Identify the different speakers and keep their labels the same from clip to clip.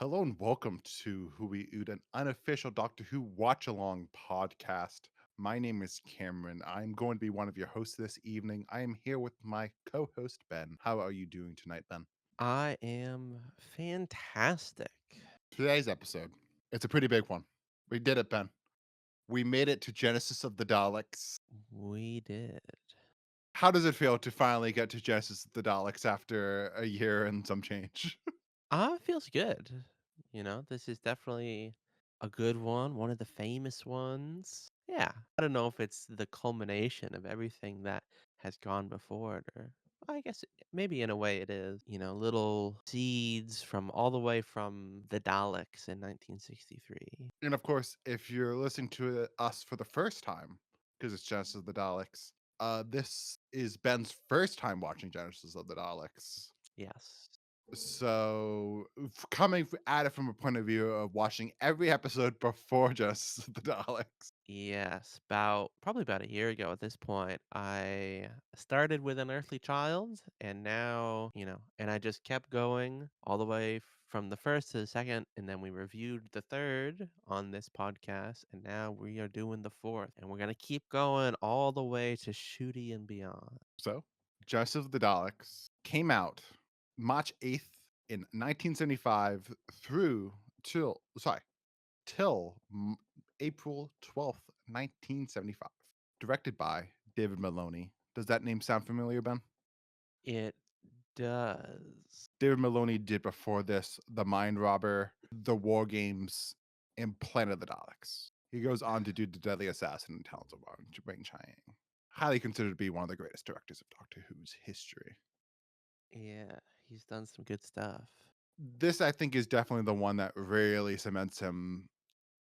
Speaker 1: Hello and welcome to Who We Ood, an unofficial Doctor Who watch along podcast. My name is Cameron. I'm going to be one of your hosts this evening. I am here with my co host, Ben. How are you doing tonight, Ben?
Speaker 2: I am fantastic.
Speaker 1: Today's episode, it's a pretty big one. We did it, Ben. We made it to Genesis of the Daleks.
Speaker 2: We did.
Speaker 1: How does it feel to finally get to Genesis of the Daleks after a year and some change?
Speaker 2: Feels good. This is definitely a good one of the famous ones. Yeah. I don't know if it's the culmination of everything that has gone before it, or I guess maybe in a way it is. Little seeds from all the way from the Daleks in 1963.
Speaker 1: And of course, if you're listening to us for the first time, because it's Genesis of the Daleks, this is Ben's first time watching Genesis of the Daleks.
Speaker 2: Yes.
Speaker 1: So, at it from a point of view of watching every episode before Genesis of the Daleks.
Speaker 2: Yes, probably about a year ago at this point, I started with An Earthly Child, and now, and I just kept going all the way from the first to the second, and then we reviewed the third on this podcast, and now we are doing the fourth, and we're gonna keep going all the way to Shooty and beyond.
Speaker 1: So, Genesis of the Daleks came out March 8th in 1975 through till April 12th, 1975. Directed by David Maloney. Does that name sound familiar, Ben?
Speaker 2: It does.
Speaker 1: David Maloney did before this The Mind Robber, The War Games, and Planet of the Daleks. He goes on to do The Deadly Assassin and Talons of Wayne Chiang. Highly considered to be one of the greatest directors of Doctor Who's history.
Speaker 2: Yeah, he's done some good stuff.
Speaker 1: This, I think, is definitely the one that really cements him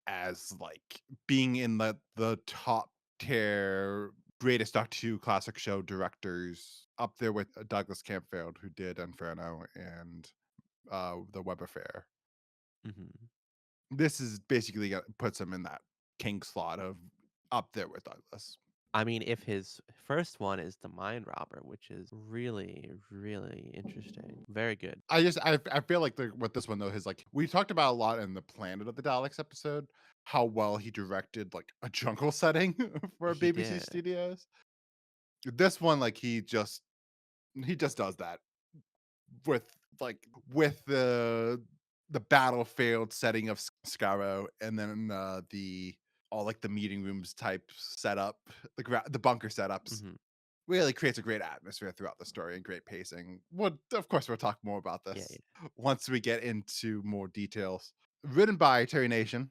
Speaker 1: as like being in the top tier greatest Doctor Who classic show directors, up there with Douglas Camfield, who did Inferno and The Web Affair.
Speaker 2: hmm
Speaker 1: This is basically puts him in that king slot of up there with Douglas.
Speaker 2: I mean, if his first one is The Mind Robber, which is really, really interesting. Very good.
Speaker 1: I feel like with this one though, his like we talked about a lot in the Planet of the Daleks episode, how well he directed like a jungle setting for
Speaker 2: He
Speaker 1: BBC
Speaker 2: did.
Speaker 1: Studios. This one, like he just does that with with the battlefield setting of Scarrow, and then the all like the meeting rooms type setup, the bunker setups.
Speaker 2: Mhm.
Speaker 1: Really creates a great atmosphere throughout the story and great pacing. Well, of course, we'll talk more about
Speaker 2: Yeah,
Speaker 1: this
Speaker 2: yeah.
Speaker 1: once we get into more details. Written by Terry Nation,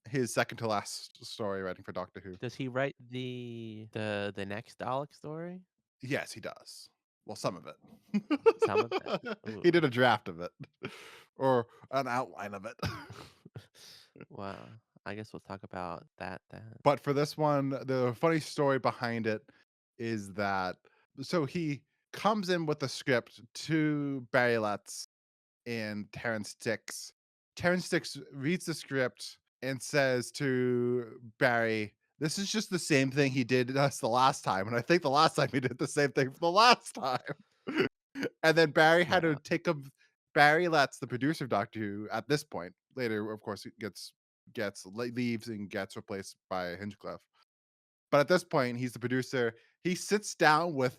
Speaker 1: his second to last story writing for Doctor Who.
Speaker 2: Does he write the next Dalek story?
Speaker 1: Yes, he does. Well, some of
Speaker 2: Some of it?
Speaker 1: it.
Speaker 2: Ooh.
Speaker 1: He did a draft of it or an outline of it.
Speaker 2: Wow. I guess we'll talk about that then.
Speaker 1: But for this one, the funny story behind it is that so he comes in with the script to Barry Letts and Terrence Dix. Terrence Dix reads the script and says to Barry, "This is just the same thing he did to us the last time." And I think the last time he did the same thing for the last time. And then Barry had to
Speaker 2: Yeah.
Speaker 1: take him. Barry Letts, the producer of Doctor Who, at this point, later, of course, leaves and gets replaced by Hinchcliffe. But at this point, he's the producer. He sits down with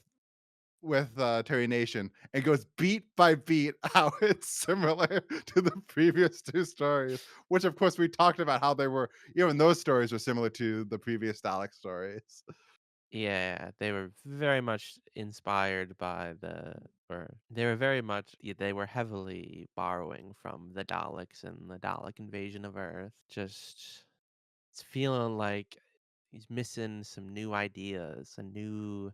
Speaker 1: Terry Nation and goes beat by beat how it's similar to the previous two stories, which of course we talked about how they were, even those stories were similar to the previous Dalek stories.
Speaker 2: Yeah, they were very much inspired by or they were very much, yeah, they were heavily borrowing from the Daleks and the Dalek invasion of Earth. Just it's feeling like he's missing some new ideas, a new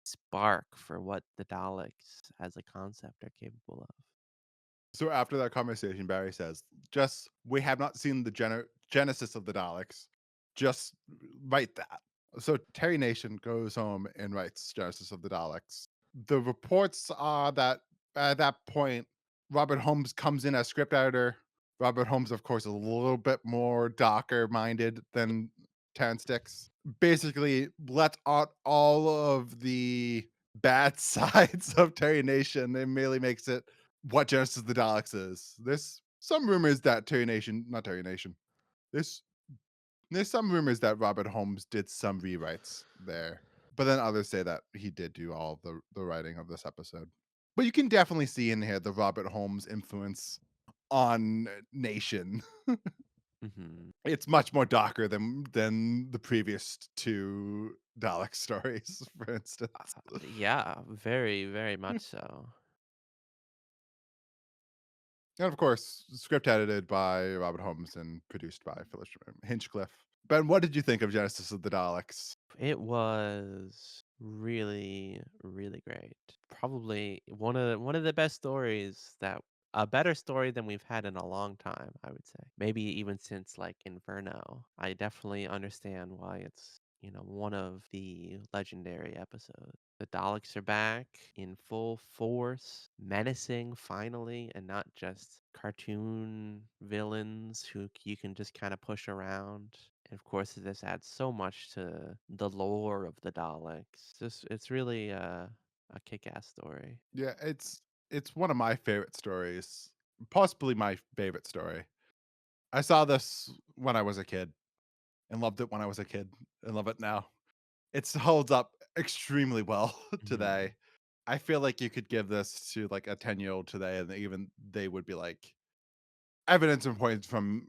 Speaker 2: spark for what the Daleks as a concept are capable of.
Speaker 1: So after that conversation, Barry says, "Just we have not seen the genesis of the Daleks. Just write that." So Terry Nation goes home and writes Genesis of the Daleks. The reports are that at that point, Robert Holmes comes in as script editor. Robert Holmes, of course, is a little bit more darker minded than Terrence Dicks. Basically, let out all of the bad sides of Terry Nation and merely makes it what Genesis of the Daleks is. This some rumors that Terry Nation, not Terry Nation. There's there's some rumors that Robert Holmes did some rewrites there, but then others say that he did do all the writing of this episode. But you can definitely see in here the Robert Holmes influence on Nation.
Speaker 2: Hmm.
Speaker 1: It's much more darker than the previous two Dalek stories, for instance.
Speaker 2: Yeah, very, very much so.
Speaker 1: And of course, script edited by Robert Holmes and produced by Phyllis Hinchcliffe. Ben, what did you think of Genesis of the Daleks?
Speaker 2: It was really, really great. Probably one of the best stories that a better story than we've had in a long time, I would say. Maybe even since like Inferno. I definitely understand why it's, one of the legendary episodes. The Daleks are back in full force, menacing finally, and not just cartoon villains who you can just kind of push around. And of course, this adds so much to the lore of the Daleks. It's really a kick-ass story.
Speaker 1: Yeah, it's one of my favorite stories, possibly my favorite story. I saw this when I was a kid and loved it when I was a kid and love it now. It holds up extremely well
Speaker 2: Mhm.
Speaker 1: today. I feel like you could give this to like a 10-year-old today and even they would be like evidence and points from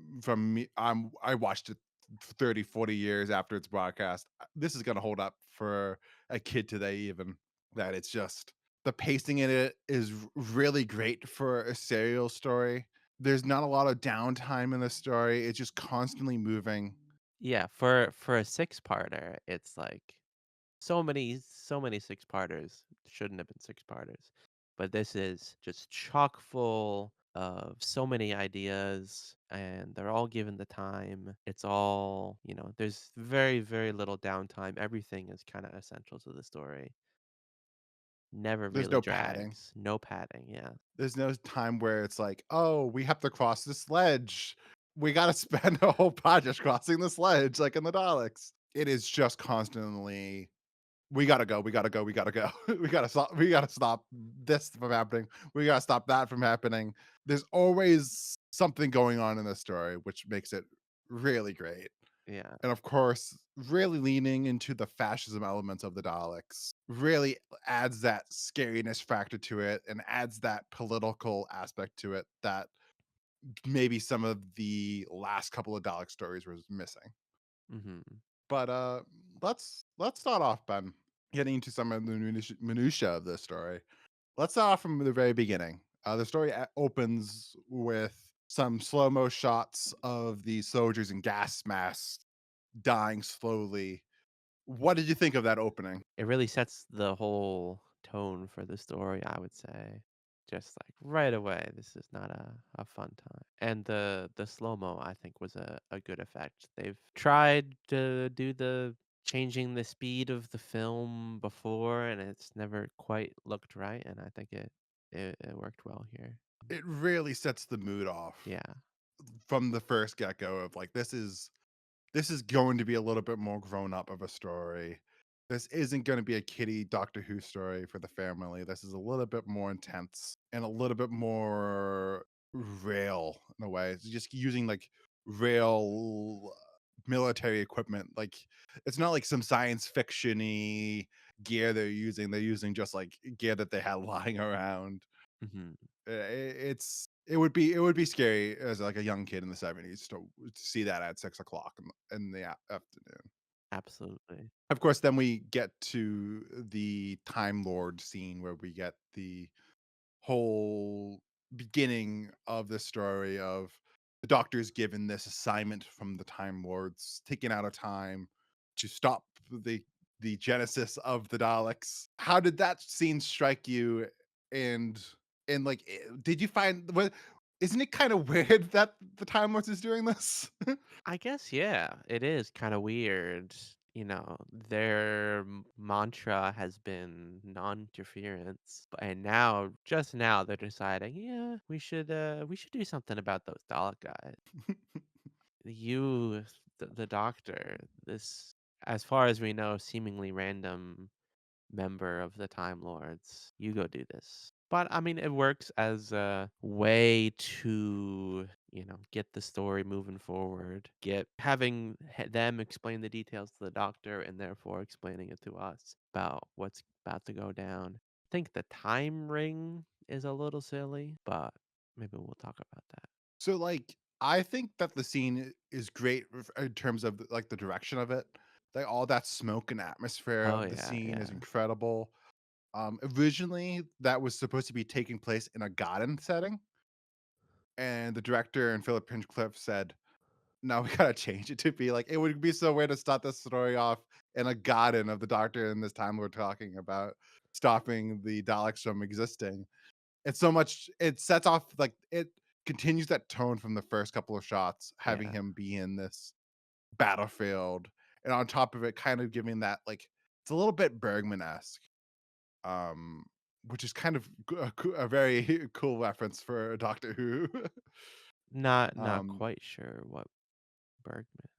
Speaker 1: me. I watched it 30, 40 years after its broadcast. This is gonna hold up for a kid today, even that it's just the pacing in it is really great for a serial story. There's not a lot of downtime in the story. It's just constantly moving.
Speaker 2: Yeah, for a six-parter, it's like so many six-parters shouldn't have been six-parters. But this is just chock full of so many ideas and they're all given the time. It's all, there's very, very little downtime. Everything is kind of essential to the story. Never
Speaker 1: There's
Speaker 2: really
Speaker 1: no padding.
Speaker 2: drags. No padding, yeah.
Speaker 1: There's no time where it's like, "Oh, we have to cross this ledge. We gotta spend a whole project crossing this ledge like in the Daleks." It is just constantly, "We gotta go, we gotta go, we gotta go. We gotta stop this from happening. We gotta stop that from happening." There's always something going on in the story, which makes it really great.
Speaker 2: Yeah.
Speaker 1: And of course, really leaning into the fascism elements of the Daleks really adds that scariness factor to it and adds that political aspect to it that maybe some of the last couple of Dalek stories was missing.
Speaker 2: Mhm.
Speaker 1: But let's start off, Ben, getting into some of the minutia of this story. Let's start off from the very beginning. The story opens with some slow mo shots of the soldiers in gas masks dying slowly. What did you think of that opening?
Speaker 2: It really sets the whole tone for the story, I would say. Just like right away, this is not a fun time. And the slow-mo, I think, was a good effect. They've tried to do the changing the speed of the film before, and it's never quite looked right. And I think it worked well here.
Speaker 1: It really sets the mood off
Speaker 2: Yeah.
Speaker 1: from the first get-go of like this is going to be a little bit more grown up of a story. This isn't going to be a kiddie Doctor Who story for the family. This is a little bit more intense and a little bit more real in a way. It's just using like real military equipment. Like it's not like some science fiction-y gear they're using. They're using just like gear that they had lying around.
Speaker 2: Hmm.
Speaker 1: It would be scary as like a young kid in the 70s to see that at 6 o'clock in the afternoon.
Speaker 2: Absolutely.
Speaker 1: Of course, then we get to the Time Lord scene where we get the whole beginning of the story of the Doctor's given this assignment from the Time Lords, taken out of time to stop the genesis of the Daleks. How did that scene strike you? And like, did you find what? Isn't it kind of weird that the Time Lords is doing this?
Speaker 2: I guess, yeah, it is kind of weird. Their mantra has been non-interference, and now, just now, they're deciding, yeah, we should do something about those Dalek guys. You, the Doctor, this, as far as we know, seemingly random member of the Time Lords. You go do this. But I mean, it works as a way to, get the story moving forward. Get having them explain the details to the doctor and therefore explaining it to us about what's about to go down. I think the time ring is a little silly, but maybe we'll talk about that.
Speaker 1: So, like, I think that the scene is great in terms of like the direction of it. Like all that smoke and atmosphere
Speaker 2: Oh
Speaker 1: of the
Speaker 2: yeah,
Speaker 1: scene is
Speaker 2: yeah,
Speaker 1: incredible. Originally, that was supposed to be taking place in a garden setting, and the director and Philip Hinchcliffe said, "No, we gotta change it to be like it would be so weird to start this story off in a garden of the Doctor in this time we're talking about stopping the Daleks from existing." It's so much. It sets off like it continues that tone from the first couple of shots, having
Speaker 2: yeah.
Speaker 1: him be in this battlefield, and on top of it, kind of giving that like it's a little bit Bergman esque um, which is kind of a very cool reference for Doctor Who.
Speaker 2: Not
Speaker 1: um,
Speaker 2: quite sure what Bergman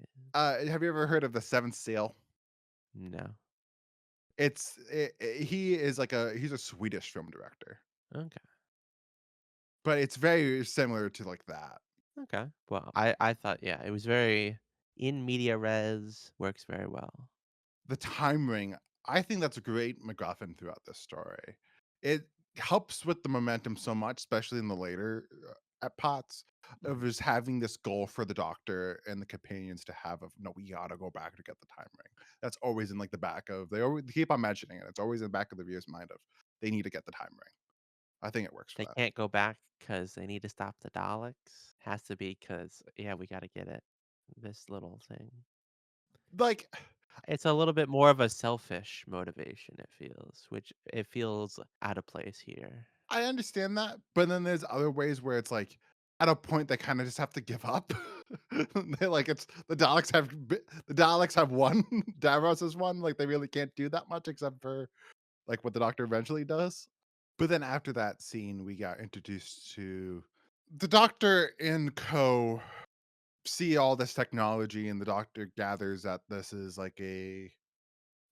Speaker 2: is.
Speaker 1: have you ever heard of the Seventh Seal?
Speaker 2: No.
Speaker 1: He is like he's a Swedish film director,
Speaker 2: Okay.
Speaker 1: but it's very similar to like that.
Speaker 2: Okay. Well, I thought yeah, it was very in media res, works very well.
Speaker 1: The time ring, I think that's a great MacGuffin throughout this story. It helps with the momentum so much, especially in the later at pots of
Speaker 2: Mhm.
Speaker 1: just having this goal for the doctor and the companions to have of no, we gotta go back to get the time ring. That's always in like the back of they always keep on mentioning it. It's always in the back of the viewer's mind of they need to get the time ring. I think it works for
Speaker 2: They
Speaker 1: that.
Speaker 2: can't go back because they need to stop the Daleks. Has to be because yeah, we gotta get it. This little thing.
Speaker 1: Like
Speaker 2: It's a little bit more of a selfish motivation, it feels, which it feels out of place here.
Speaker 1: I understand that, but then there's other ways where it's like, at a point they kinda just have to give up. They like, it's the Daleks have won, Davros has won, like, they really can't do that much except for, like, what the Doctor eventually does. But then after that scene, we got introduced to the Doctor and co. See all this technology, and the Doctor gathers that this is like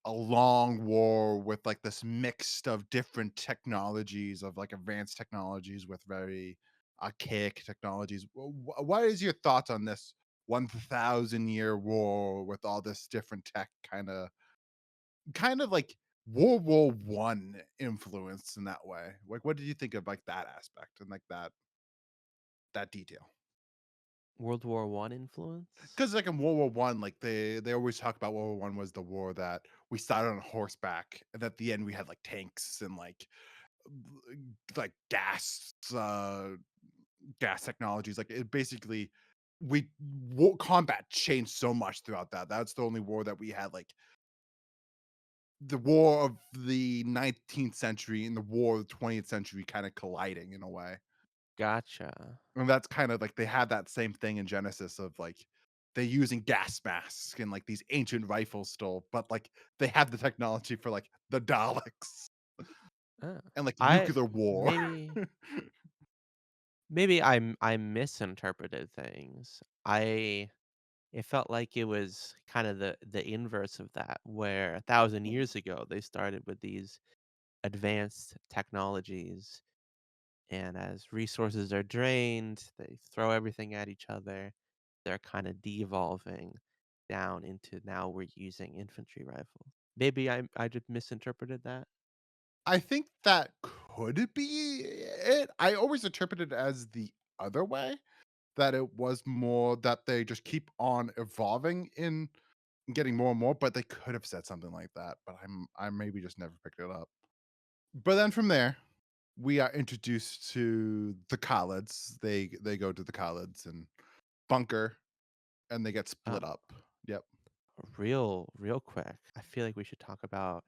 Speaker 1: a long war with like this mixed of different technologies of like advanced technologies with very archaic technologies. What is your thoughts on this 1,000 year war with all this different tech kind of like World War I influence in that way? Like, what did you think of like that aspect and like that detail?
Speaker 2: World War I influence?
Speaker 1: Because like in World War I, like they always talk about World War I was the war that we started on horseback, and at the end we had like tanks and like gas technologies. Like it basically combat changed so much throughout that. That's the only war that we had like the war of the 19th century and the war of the 20th century kind of colliding in a way.
Speaker 2: Gotcha.
Speaker 1: And that's kind of like they had that same thing in Genesis of like they using gas masks and like these ancient rifles still, but like they had the technology for like the Daleks
Speaker 2: Oh.
Speaker 1: and like
Speaker 2: I
Speaker 1: nuclear war.
Speaker 2: maybe maybe I misinterpreted things. It felt like it was kind of the inverse of that, where 1,000 years ago they started with these advanced technologies, and as resources are drained, they throw everything at each other. They're kind of de-evolving down into now we're using infantry rifles. Maybe I just misinterpreted that.
Speaker 1: I think that could be it. I always interpreted it as the other way, that it was more that they just keep on evolving in getting more and more, but they could have said something like that, but I maybe just never picked it up. But then from there, we are introduced to the Khalids. They go to the Khalids and bunker and they get
Speaker 2: Uh,
Speaker 1: split up. Yep.
Speaker 2: real quick, I feel like we should talk about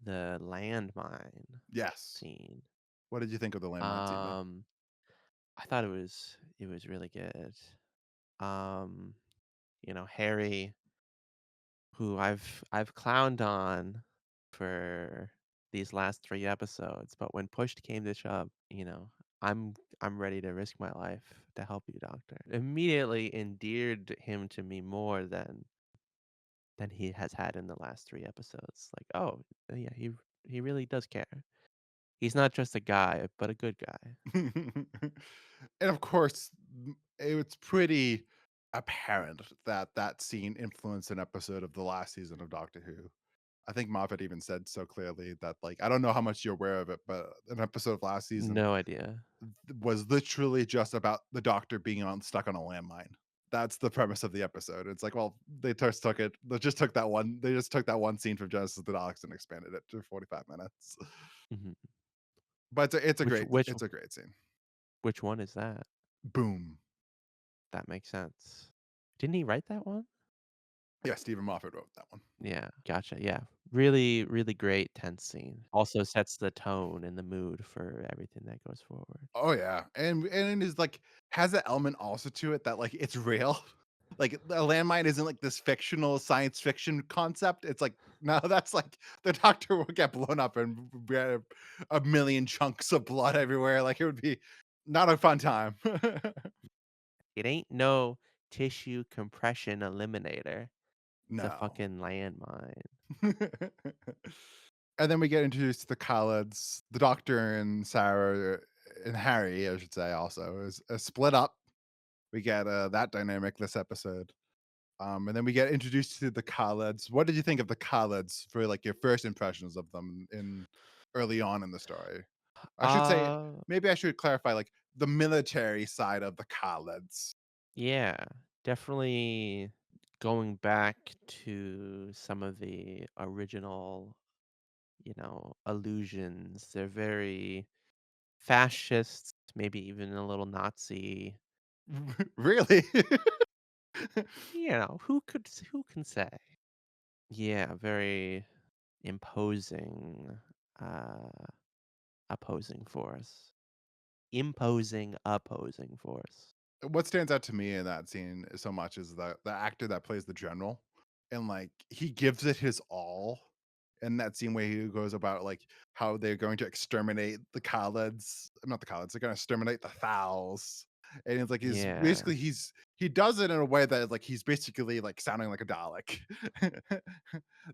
Speaker 2: the landmine
Speaker 1: Yes.
Speaker 2: scene.
Speaker 1: What did you think of the landmine scene though?
Speaker 2: Um, I thought it was really good. Um, Harry, who I've clowned on for these last 3 episodes, but when push came to shove, I'm I'm ready to risk my life to help you, doctor. Immediately endeared him to me more than he has had in the last 3 episodes. Like, oh, yeah, he really does care. He's not just a guy, but a good guy.
Speaker 1: And of course, it's pretty apparent that that scene influenced an episode of the last season of Doctor Who. I think Moffat even said so clearly that, like, I don't know how much you're aware of it, but an episode of last season
Speaker 2: No idea.
Speaker 1: was literally just about the Doctor being stuck on a landmine. That's the premise of the episode. It's like, well, they just took that one scene from Genesis of the Daleks and expanded it to 45 minutes.
Speaker 2: Mhm.
Speaker 1: But
Speaker 2: Which which
Speaker 1: it's a great scene.
Speaker 2: which one is that?
Speaker 1: Boom.
Speaker 2: That makes sense. Didn't he write that one?
Speaker 1: Yeah, Stephen Moffat wrote that one.
Speaker 2: Yeah, gotcha, yeah. Really, really great tense scene. Also sets the tone and the mood for everything that goes forward.
Speaker 1: Oh yeah, and it is like has an element also to it that like it's real. Like a landmine isn't like this fictional science fiction concept. It's like no, that's like the doctor will get blown up and get a million chunks of blood everywhere. Like it would be not a fun time.
Speaker 2: It ain't no tissue compression eliminator. It's a
Speaker 1: No.
Speaker 2: fucking landmine.
Speaker 1: And then we get introduced to the Khaleds, the Doctor and Sarah and Harry, I should say, also is split up. We get that dynamic this episode. And then we get introduced to the Khaleds. What did you think of the Khaleds for like your first impressions of them in early on in the story? I should say
Speaker 2: Uh,
Speaker 1: maybe I should clarify like the military side of the Khaleds.
Speaker 2: yeah, definitely going back to some of the original, illusions. They're very fascist, maybe even a little Nazi.
Speaker 1: Really?
Speaker 2: Who can say? Yeah, very imposing, uh, opposing force. Imposing opposing force.
Speaker 1: What stands out to me in that scene so much is the actor that plays the general, and like he gives it his all in that scene where he goes about like how they're going to exterminate the Khaleds, not the Khaleds, they're going to exterminate the Thals, and it's like
Speaker 2: Yeah.
Speaker 1: he does it in a way that like he's basically like sounding like a Dalek,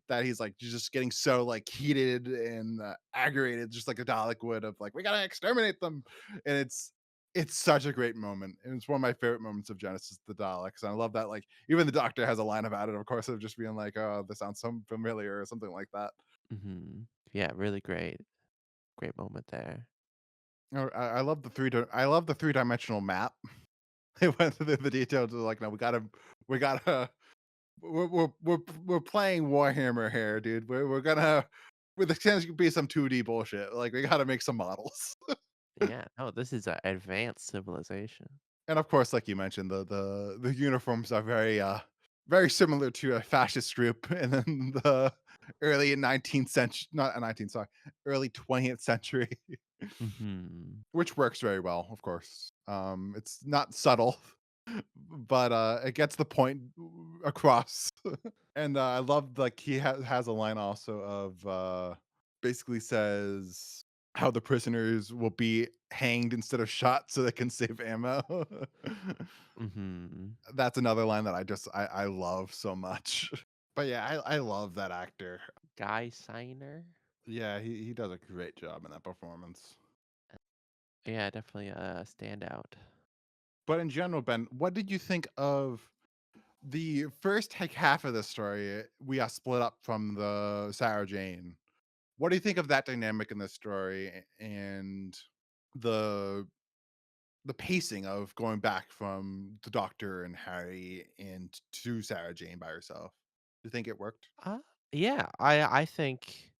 Speaker 1: that he's like just getting so like heated and aggravated, just like a Dalek would of like we gotta exterminate them, and it's such a great moment, and it's one of my favorite moments of Genesis the Daleks. And I love that, like, even the Doctor has a line about it, of course, of just being like, "Oh, this sounds so familiar," or something like that.
Speaker 2: Yeah, really great. Great moment there.
Speaker 1: I love I love the three-dimensional map. They went through the details of like, "No, we gotta we're playing Warhammer here, dude. We're gonna with the chance to be some 2D bullshit. Like, we gotta make some models."
Speaker 2: Yeah, no, this is a advanced civilization.
Speaker 1: And of course, like you mentioned, the uniforms are very similar to a fascist group in the early 19th century, not 19th, sorry, early 20th century,
Speaker 2: Mhm.
Speaker 1: which works very well, of course. It's not subtle, but it gets the point across. And I love like has a line also of basically says how the prisoners will be hanged instead of shot so they can save ammo.
Speaker 2: Mhm.
Speaker 1: That's another line that I love so much. But yeah, I love that actor.
Speaker 2: Guy Signer?
Speaker 1: Yeah, he does a great job in that performance.
Speaker 2: Yeah, definitely a standout.
Speaker 1: But in general, Ben, what did you think of the first like half of the story? We are split up from the Sarah Jane. What do you think of that dynamic in the story and the the pacing of going back from the Doctor and Harry and to Sarah Jane by herself? Do you think it worked?
Speaker 2: Uh, yeah, I think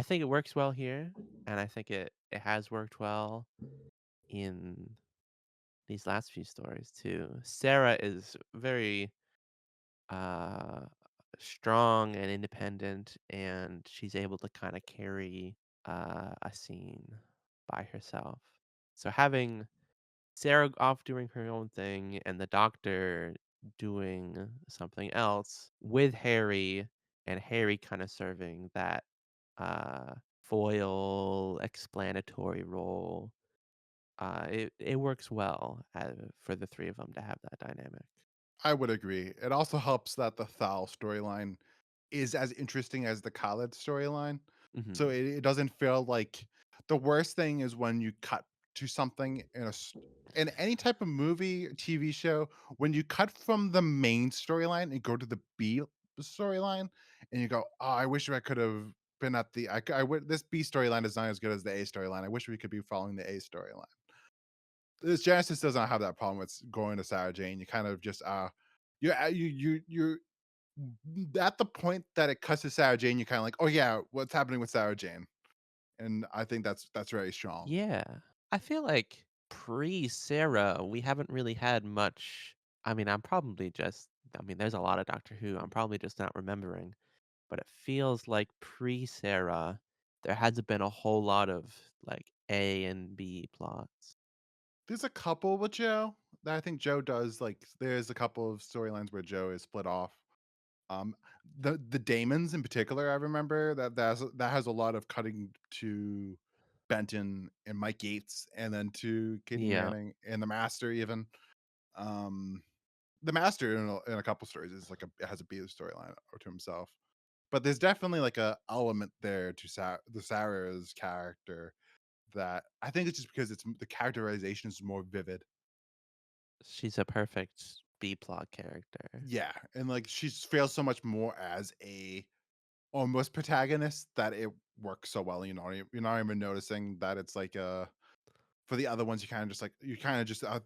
Speaker 2: it works well here, and I think it has worked well in these last few stories too. Sarah is very uh strong and independent, and she's able to kind of carry a scene by herself. So having Sarah off doing her own thing and the doctor doing something else with Harry, and Harry kind of serving that foil explanatory role. It works well for the three of them to have that dynamic.
Speaker 1: I would agree. It also helps that the Thal storyline is as interesting as the Khaled storyline. So
Speaker 2: Hmm.
Speaker 1: it doesn't feel like The worst thing is when you cut to something in any type of movie, TV show, when you cut from the main storyline and go to the B storyline, and you go, "Oh, I wish I could have been at the I would this B storyline is not as good as the A storyline. I wish we could be following the A storyline." This Genesis does not have that problem with going to Sarah Jane. You kind of just you're at the point that it cuts to Sarah Jane. You're kind of like, oh yeah, what's happening with Sarah Jane? And I think that's very strong.
Speaker 2: Yeah. I feel like pre-Sarah, we haven't really had much. I mean, there's a lot of Doctor Who. I'm probably just not remembering, but it feels like pre-Sarah, there hasn't been a whole lot of like A and B plots.
Speaker 1: There's a couple with Joe that I think Joe does. Like, there's a couple of storylines where Joe is split off. Um, the Damons in particular, I remember that has a lot of cutting to Benton and Mike Yates, and then to Katie
Speaker 2: Yeah,
Speaker 1: Manning and the Master even. Um, the Master in a couple stories is like has a beat storyline or to himself, but there's definitely like a element there to the Sarah's character that I think it's just because it's the characterization is more vivid.
Speaker 2: she's a perfect B plot character.
Speaker 1: Yeah, and like she feels so much more as a almost protagonist that it works so well. You're not even noticing that it's like for the other ones,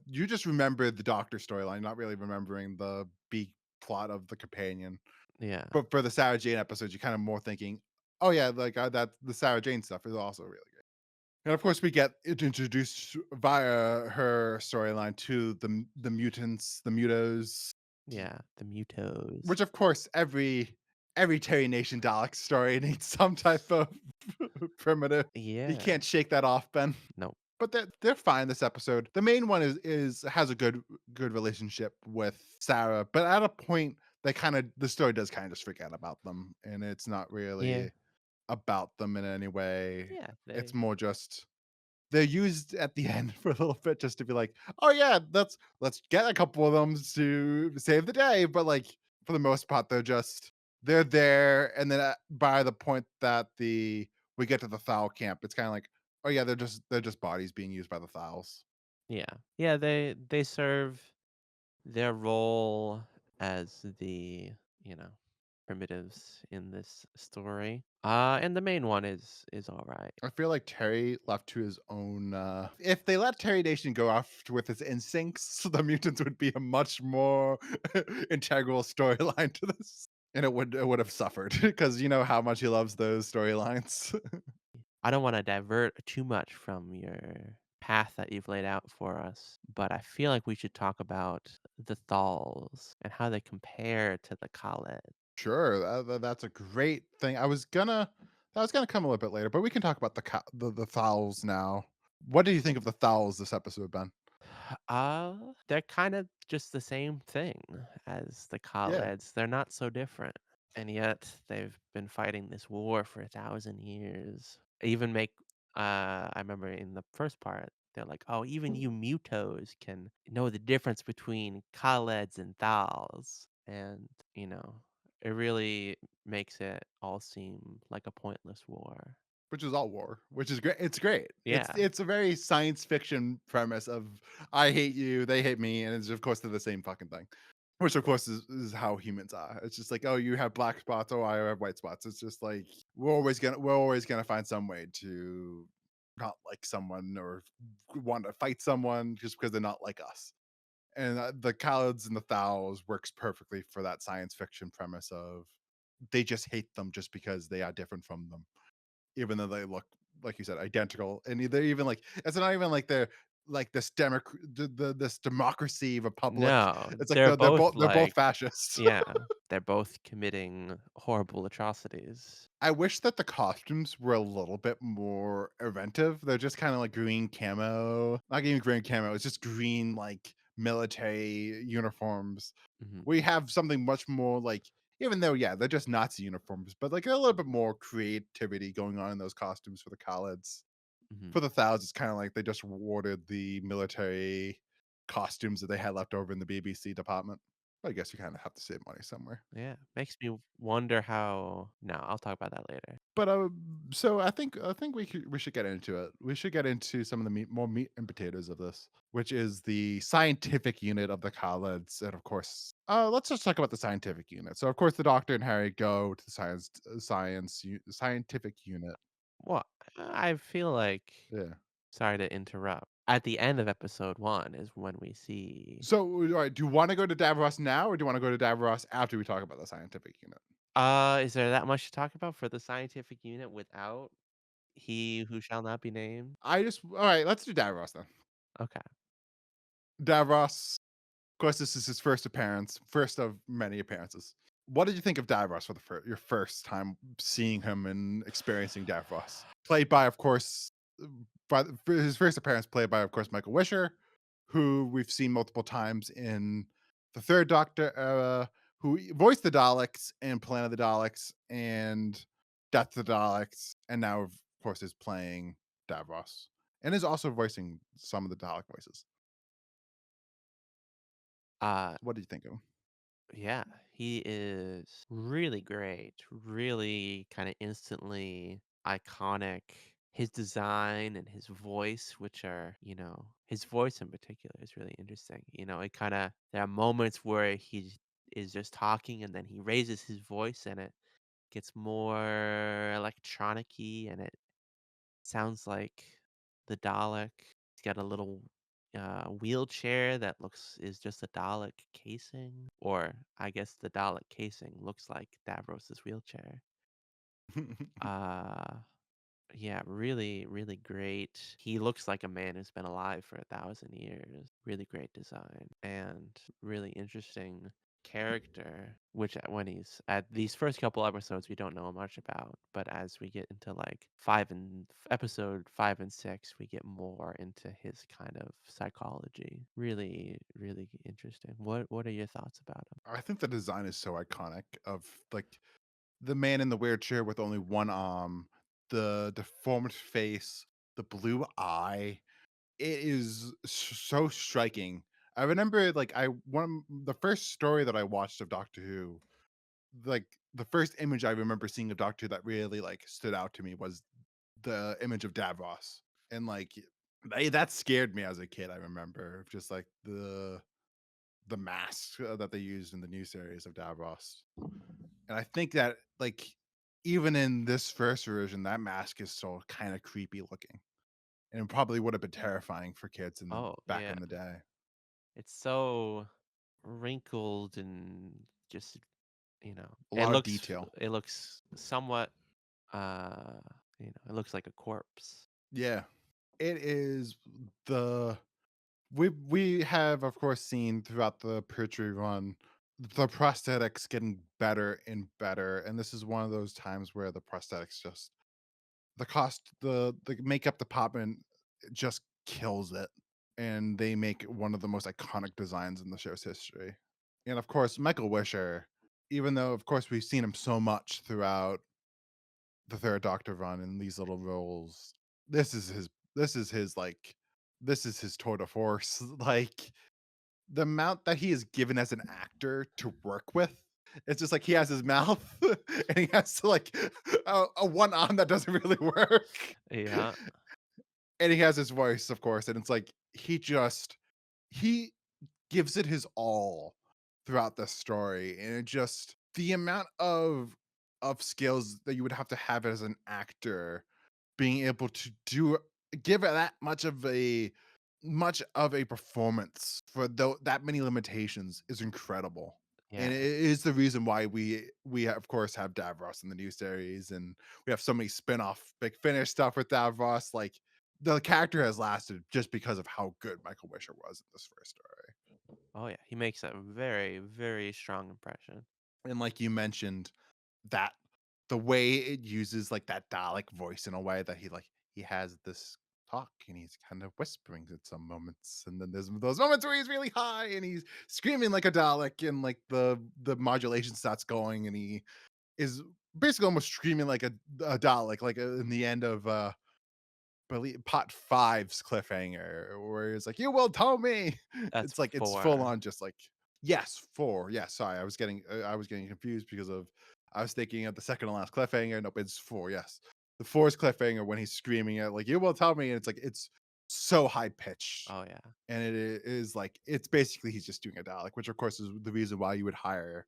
Speaker 1: you just remember the Doctor storyline, not really remembering the B plot of the companion.
Speaker 2: Yeah,
Speaker 1: But for the Sarah Jane episodes, you're kind of more thinking, oh yeah, like that the Sarah Jane stuff is also really good. And of course, we get it introduced via her storyline to the mutants, the mutos,
Speaker 2: yeah, the Mutos.
Speaker 1: which of course every Terry Nation Dalek story needs some type of primitive. You
Speaker 2: Yeah,
Speaker 1: can't shake that off, Ben.
Speaker 2: no,
Speaker 1: But they're fine this episode. The main one is has a good relationship with Sarah, but at a point they kind of the story does kind of just forget about them, and it's not
Speaker 2: yeah,
Speaker 1: really about them in any way.
Speaker 2: yeah.
Speaker 1: It's
Speaker 2: They,
Speaker 1: more just they're used at the end for a little bit just to be like, oh yeah, let's get a couple of them to save the day. But like for the most part, they're there, and then by the point that the we get to the Foul camp, it's kind of like, oh yeah, they're just bodies being used by the Fouls.
Speaker 2: yeah, yeah. They serve their role as the, you know, primitives in this story. And the main one is all right.
Speaker 1: I feel like Terry left to his own. If they let Terry Nation go off with his instincts, the mutants would be a much more integral storyline to this, and it would have suffered because you know how much he loves those storylines.
Speaker 2: I don't want to divert too much from your path that you've laid out for us, but I feel like we should talk about the Thals and how they compare to the Khaled.
Speaker 1: Sure, that's a great thing. I was gonna come a little bit later, but we can talk about the Thals now. What do you think of the Thals this episode, Ben?
Speaker 2: They're kind of just the same thing as the
Speaker 1: Yeah,
Speaker 2: Khaleds. They're not so different. And yet they've been fighting this war for 1,000 years. Even make I remember in the first part, they're like, oh, even you mutos can know the difference between Khaleds and Thals. And, you know, it really makes it all seem like a pointless war.
Speaker 1: which is all war, which is great. It's great.
Speaker 2: Yeah.
Speaker 1: It's a very science fiction premise of I hate you, they hate me, and it's of course they're the same fucking thing. Which of course is how humans are. It's just like, oh, you have black spots, oh, I have white spots. It's just like we're always gonna find some way to not like someone or want to fight someone just because they're not like us. And the Khalids and the Thals works perfectly for that science fiction premise of they just hate them just because they are different from them, even though they look, like you said, identical. And they're even like it's not even like they're like this democracy republic.
Speaker 2: No,
Speaker 1: It's like
Speaker 2: they're both
Speaker 1: they're both
Speaker 2: like,
Speaker 1: fascists.
Speaker 2: yeah, they're both committing horrible atrocities.
Speaker 1: I wish that the costumes were a little bit more inventive. They're just kind of like green camo, not even green camo. It's just green like military uniforms.
Speaker 2: Mhm,
Speaker 1: We have something much more like, even though yeah, they're just Nazi uniforms, but like a little bit more creativity going on in those costumes for the Khalids.
Speaker 2: mhm.
Speaker 1: For the Thousands, it's kind of like they just awarded the military costumes that they had left over in the BBC department. I guess you kind of have to save money somewhere.
Speaker 2: Yeah, makes me wonder how no, I'll talk about that later.
Speaker 1: But so I think we should get into it. We should get into some of the meat and potatoes of this, which is the scientific unit of the college, and of course, let's just talk about the scientific unit. So, of course, the Doctor and Harry go to the scientific unit.
Speaker 2: Well, I feel like
Speaker 1: Yeah.
Speaker 2: sorry to interrupt. At the end of episode 1 is when we see
Speaker 1: So, all right, do you want to go to Davros now, or do you want to go to Davros after we talk about the scientific unit?
Speaker 2: is there that much to talk about for the scientific unit without he who shall not be named?
Speaker 1: All right, let's do Davros then.
Speaker 2: Okay.
Speaker 1: Davros, of course, this is his first appearance, first of many appearances. What did you think of Davros for your first time seeing him and experiencing Davros? Played by, of course, for his first appearance, played by, of course, Michael Wisher, who we've seen multiple times in the Third Doctor era, who voiced the Daleks in Planet of the Daleks and Death of the Daleks, and now, of course, is playing Davros and is also voicing some of the Dalek voices.
Speaker 2: Uh,
Speaker 1: What did you think of him?
Speaker 2: yeah, he is really great, really kinda instantly iconic. His design and his voice, which are, his voice in particular is really interesting. It kinda there are moments where he is just talking and then he raises his voice and it gets more electronic-y and it sounds like the Dalek. He's got a little wheelchair that looks is just a Dalek casing, or I guess the Dalek casing looks like Davros's wheelchair. Uh yeah, really, really great. He looks like a man who's been alive for 1,000 years. Really great design and really interesting character. Which when he's at these first couple episodes, we don't know much about, but as we get into like episode 5 and 6, we get more into his kind of psychology. Really, really interesting. What are your thoughts about him?
Speaker 1: I think the design is so iconic of like the man in the wheelchair with only one arm, the deformed face, the blue eye. It is so striking. I remember like the first story that I watched of Doctor Who, like the first image I remember seeing of Doctor Who that really like stood out to me was the image of Davros. And like that scared me as a kid, I remember. Just like the mask that they used in the new series of Davros. And I think that, like, even in this first version, that mask is still kind of creepy looking, and it probably would have been terrifying for kids in the
Speaker 2: Oh
Speaker 1: back
Speaker 2: yeah,
Speaker 1: in the day.
Speaker 2: it's so wrinkled and just
Speaker 1: A
Speaker 2: it
Speaker 1: lot of
Speaker 2: looks
Speaker 1: detail.
Speaker 2: it looks somewhat uh it looks like a corpse.
Speaker 1: Yeah, it is the we have of course seen throughout the Pertwee run the prosthetics getting better and better, and this is one of those times where the prosthetics just the makeup department just kills it, and they make one of the most iconic designs in the show's history. And of course, Michael Wisher, even though of course we've seen him so much throughout the Third Doctor run in these little roles, this is his this is his like this is his tour de force. Like the amount that he is given as an actor to work with. It's just like he has his mouth and he has to like a one arm that doesn't really work.
Speaker 2: Yeah.
Speaker 1: And he has his voice, of course, and it's like he gives it his all throughout the story, and it just the amount of skills that you would have as an actor being able to give it that much of a performance for that many limitations is incredible. And
Speaker 2: Yeah.
Speaker 1: it is the reason why of course have Davros in the new series, and we have so many spin-off Big Finish stuff with Davros. Like the character has lasted just because of how good Michael Wisher was in this first story.
Speaker 2: Oh yeah, he makes a very, very strong impression.
Speaker 1: And like you mentioned, that the way it uses like that Dalek voice in a way that he has this talk and he's kind of whispering at some moments, and then there's those moments where he's really high and he's screaming like a Dalek, and like the modulation starts going and he is basically almost screaming like a Dalek, like in the end of believe pot five's cliffhanger where it's like, you will tell me.
Speaker 2: That's
Speaker 1: It's like it's full
Speaker 2: 4.
Speaker 1: on just like Yes, 4. Yes, sorry, I was getting confused because of I was thinking of the second to last cliffhanger. Nope, it's 4, yes. The 4's cliffhanger when he's screaming at, like, "You will tell me," and it's like, it's so high pitched,
Speaker 2: Oh, yeah.
Speaker 1: and is like it's basically he's just doing a Dalek, which of course is the reason why you would hire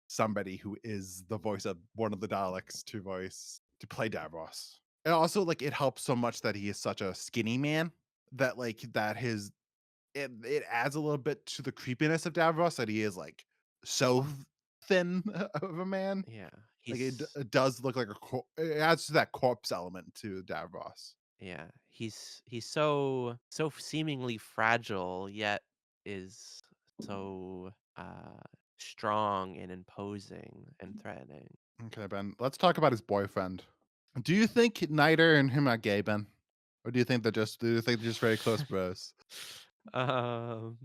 Speaker 1: somebody who is the voice of one of the Daleks to play Davros. And also, like, it helps so much that he is such a skinny man that, like, that his it adds a little bit to the creepiness of Davros that he is, like, so thin of a man.
Speaker 2: Yeah.
Speaker 1: Like,
Speaker 2: He's
Speaker 1: it does look like it adds to that corpse element to Davros.
Speaker 2: yeah, he's so seemingly fragile, yet is so, strong and imposing and threatening.
Speaker 1: Okay, Ben, let's talk about his boyfriend. Do you think Niter and him are gay, Ben? Or do you think they're just very close bros?
Speaker 2: Um,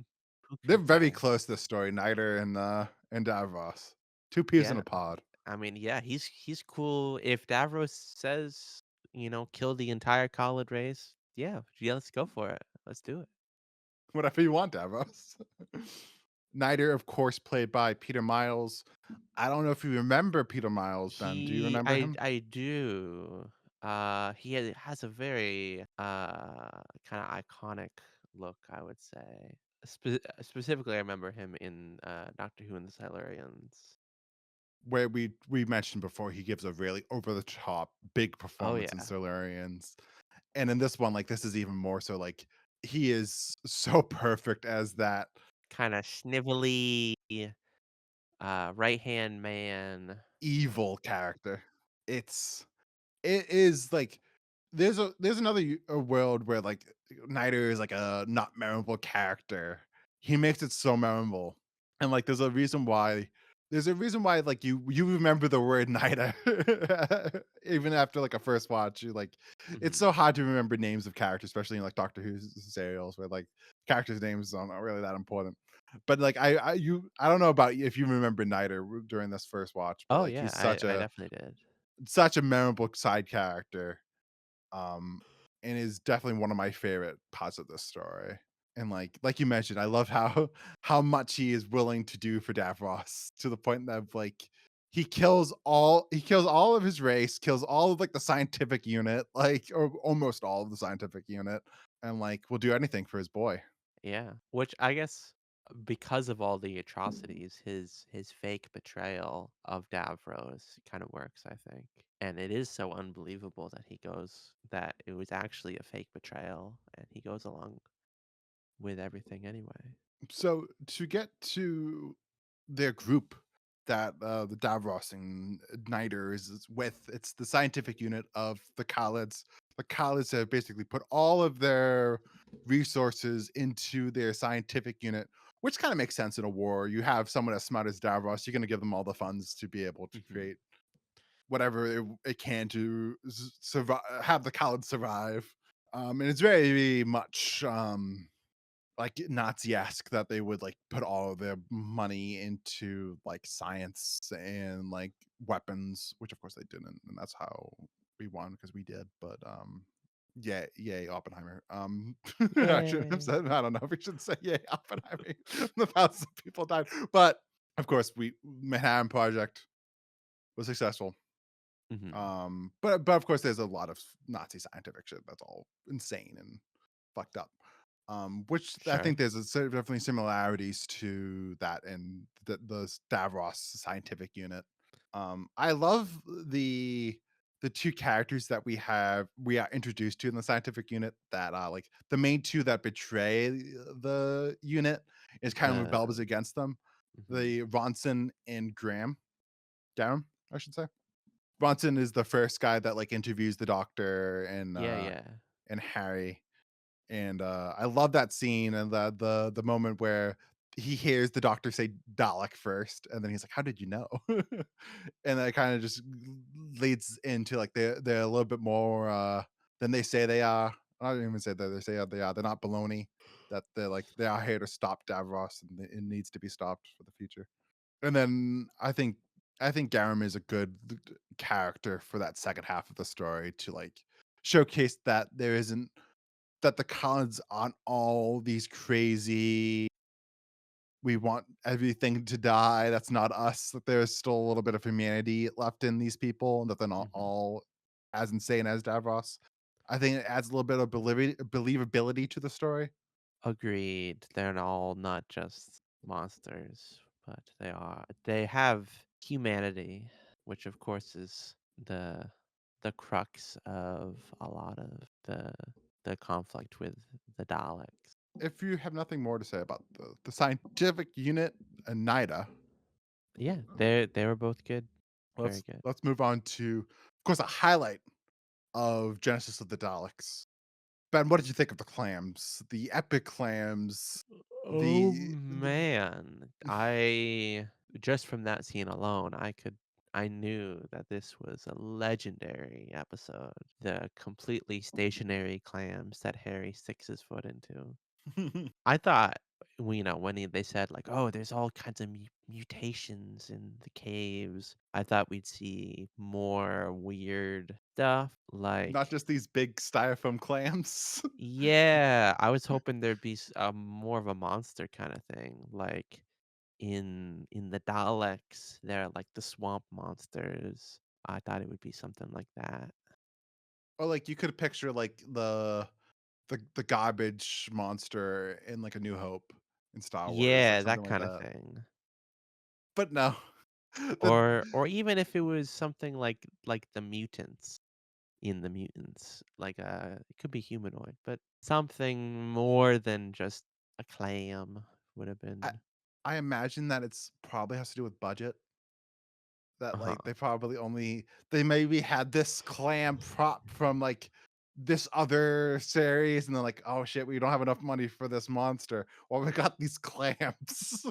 Speaker 2: who
Speaker 1: They're
Speaker 2: could
Speaker 1: very
Speaker 2: say?
Speaker 1: close this story, Niter and Davros. Two peas in
Speaker 2: Yeah,
Speaker 1: a pod.
Speaker 2: I mean, yeah, he's cool. If Davros says, "Kill the entire Khalid race," yeah, let's go for it. Let's do it.
Speaker 1: Whatever you want, Davros. Niter, of course, played by Peter Miles. I don't know if you remember Peter Miles, Ben. Do you
Speaker 2: He
Speaker 1: remember
Speaker 2: I
Speaker 1: him?
Speaker 2: I do. He has a very, kinda iconic look, I would say. Specifically, I remember him in, Doctor Who and the Silurians.
Speaker 1: Where we mentioned before, he gives a really over the top big
Speaker 2: Oh,
Speaker 1: performance in
Speaker 2: yeah.
Speaker 1: Silurians. And in this one, like this is even more so like he is so perfect as that
Speaker 2: Kinda snivelly, right-hand man.
Speaker 1: evil character. It is like there's another a world where like Niter is like a not memorable character. He makes it so memorable, and like there's a reason why like you remember the word Niter even after like a first watch. You like it's
Speaker 2: Mhm.
Speaker 1: so hard to remember names of characters, especially in like Doctor Who serials where like characters' names are not really that important. But like I don't know about you if you remember Niter during this first watch, but
Speaker 2: Oh,
Speaker 1: like
Speaker 2: yeah,
Speaker 1: he's
Speaker 2: I definitely did.
Speaker 1: such a memorable side character, um, and is definitely one of my favorite parts of this story. And like you mentioned, I love how how much he is willing to do for Davros to the point that like he kills all of his race, kills all of like the scientific unit, like or almost all of the scientific unit, and like will do anything for his boy.
Speaker 2: Yeah, which I guess because of all the atrocities, his fake betrayal of Davros kind of works, I think. And it is so unbelievable that it was actually a fake betrayal and he goes along with everything anyway.
Speaker 1: So to get to their group that the Davros and Niter is with, it's the scientific unit of the Khalids. The Khalids have basically put all of their resources into their scientific unit, which kind of makes sense in a war. You have someone as smart as Davros, you're going to give them all the funds to be able to
Speaker 2: Hmm.
Speaker 1: create whatever it can to survive, have the Khalids survive. And it's very much like Nazi-esque that they would like put all of their money into like science and like weapons, which of course they didn't, and that's how we won because we did. But yeah, yay Oppenheimer. I shouldn't have
Speaker 2: Yay.
Speaker 1: said. I don't know if we should say yay Oppenheimer. The thousands of people died, but of course we Manhattan Project was successful.
Speaker 2: Hmm.
Speaker 1: But of course there's a lot of Nazi scientific shit that's all insane and fucked up. Which I think
Speaker 2: Sure.
Speaker 1: there's definitely similarities to that in the Stavros scientific unit. I love the two characters that we are introduced to in the scientific unit that like the main two that betray the unit is kind of
Speaker 2: The
Speaker 1: rebels against them.
Speaker 2: mhm.
Speaker 1: The Ronson and Graham, I should say. Ronson is the first guy that like interviews the doctor
Speaker 2: Yeah, yeah.
Speaker 1: and Harry, and I love that scene and the moment where he hears the doctor say Dalek first, and then he's like, "How did you know?" And that kind of just leads into like they're a little bit more than they say they are. I don't even say that they say they are. They're not baloney. That they're like they are here to stop Davros, and it needs to be stopped for the future. And then I think Garam is a good character for that second half of the story to like showcase that there isn't that the Collins aren't all these crazy we want everything to die. That's not us. That there's still a little bit of humanity left in these people, and that they're not
Speaker 2: Mhm.
Speaker 1: all as insane as Davros. I think it adds a little bit of believability to the story.
Speaker 2: Agreed. They're all not just monsters, but they have humanity, which of course is the crux of a lot of the conflict with the Daleks.
Speaker 1: If you have nothing more to say about the scientific unit and NIDA,
Speaker 2: Yeah, they were both good. Very
Speaker 1: let's
Speaker 2: good.
Speaker 1: let's move on to, of course, a highlight of Genesis of the Daleks. Ben, what did you think of the clams? The epic clams,
Speaker 2: Oh
Speaker 1: the
Speaker 2: man. I just from that scene alone, I knew that this was a legendary episode. The completely stationary clams that Harry sticks his foot into. I thought, when they said like, "Oh, there's all kinds of mutations in the caves." I thought we'd see more weird stuff
Speaker 1: not
Speaker 2: like
Speaker 1: just these big styrofoam clams.
Speaker 2: yeah, I was hoping there'd be more of a monster kind of thing, like in the Daleks, they're like the swamp monsters. I thought it would be something like that.
Speaker 1: Or like you could picture like the garbage monster in like A New Hope in Star Wars, like
Speaker 2: Yeah,
Speaker 1: something
Speaker 2: that
Speaker 1: like
Speaker 2: kind of
Speaker 1: that.
Speaker 2: thing.
Speaker 1: But no. the
Speaker 2: Or even if it was something like the mutants in the mutants, like it could be humanoid, but something more than just a clam would have
Speaker 1: I
Speaker 2: been.
Speaker 1: I imagine that it's probably has to do with budget. That,
Speaker 2: Uh-huh.
Speaker 1: like, they maybe had this clam prop from, like, this other series, and they're like, "Oh, shit, we don't have enough money for this monster. Well, we got these clams."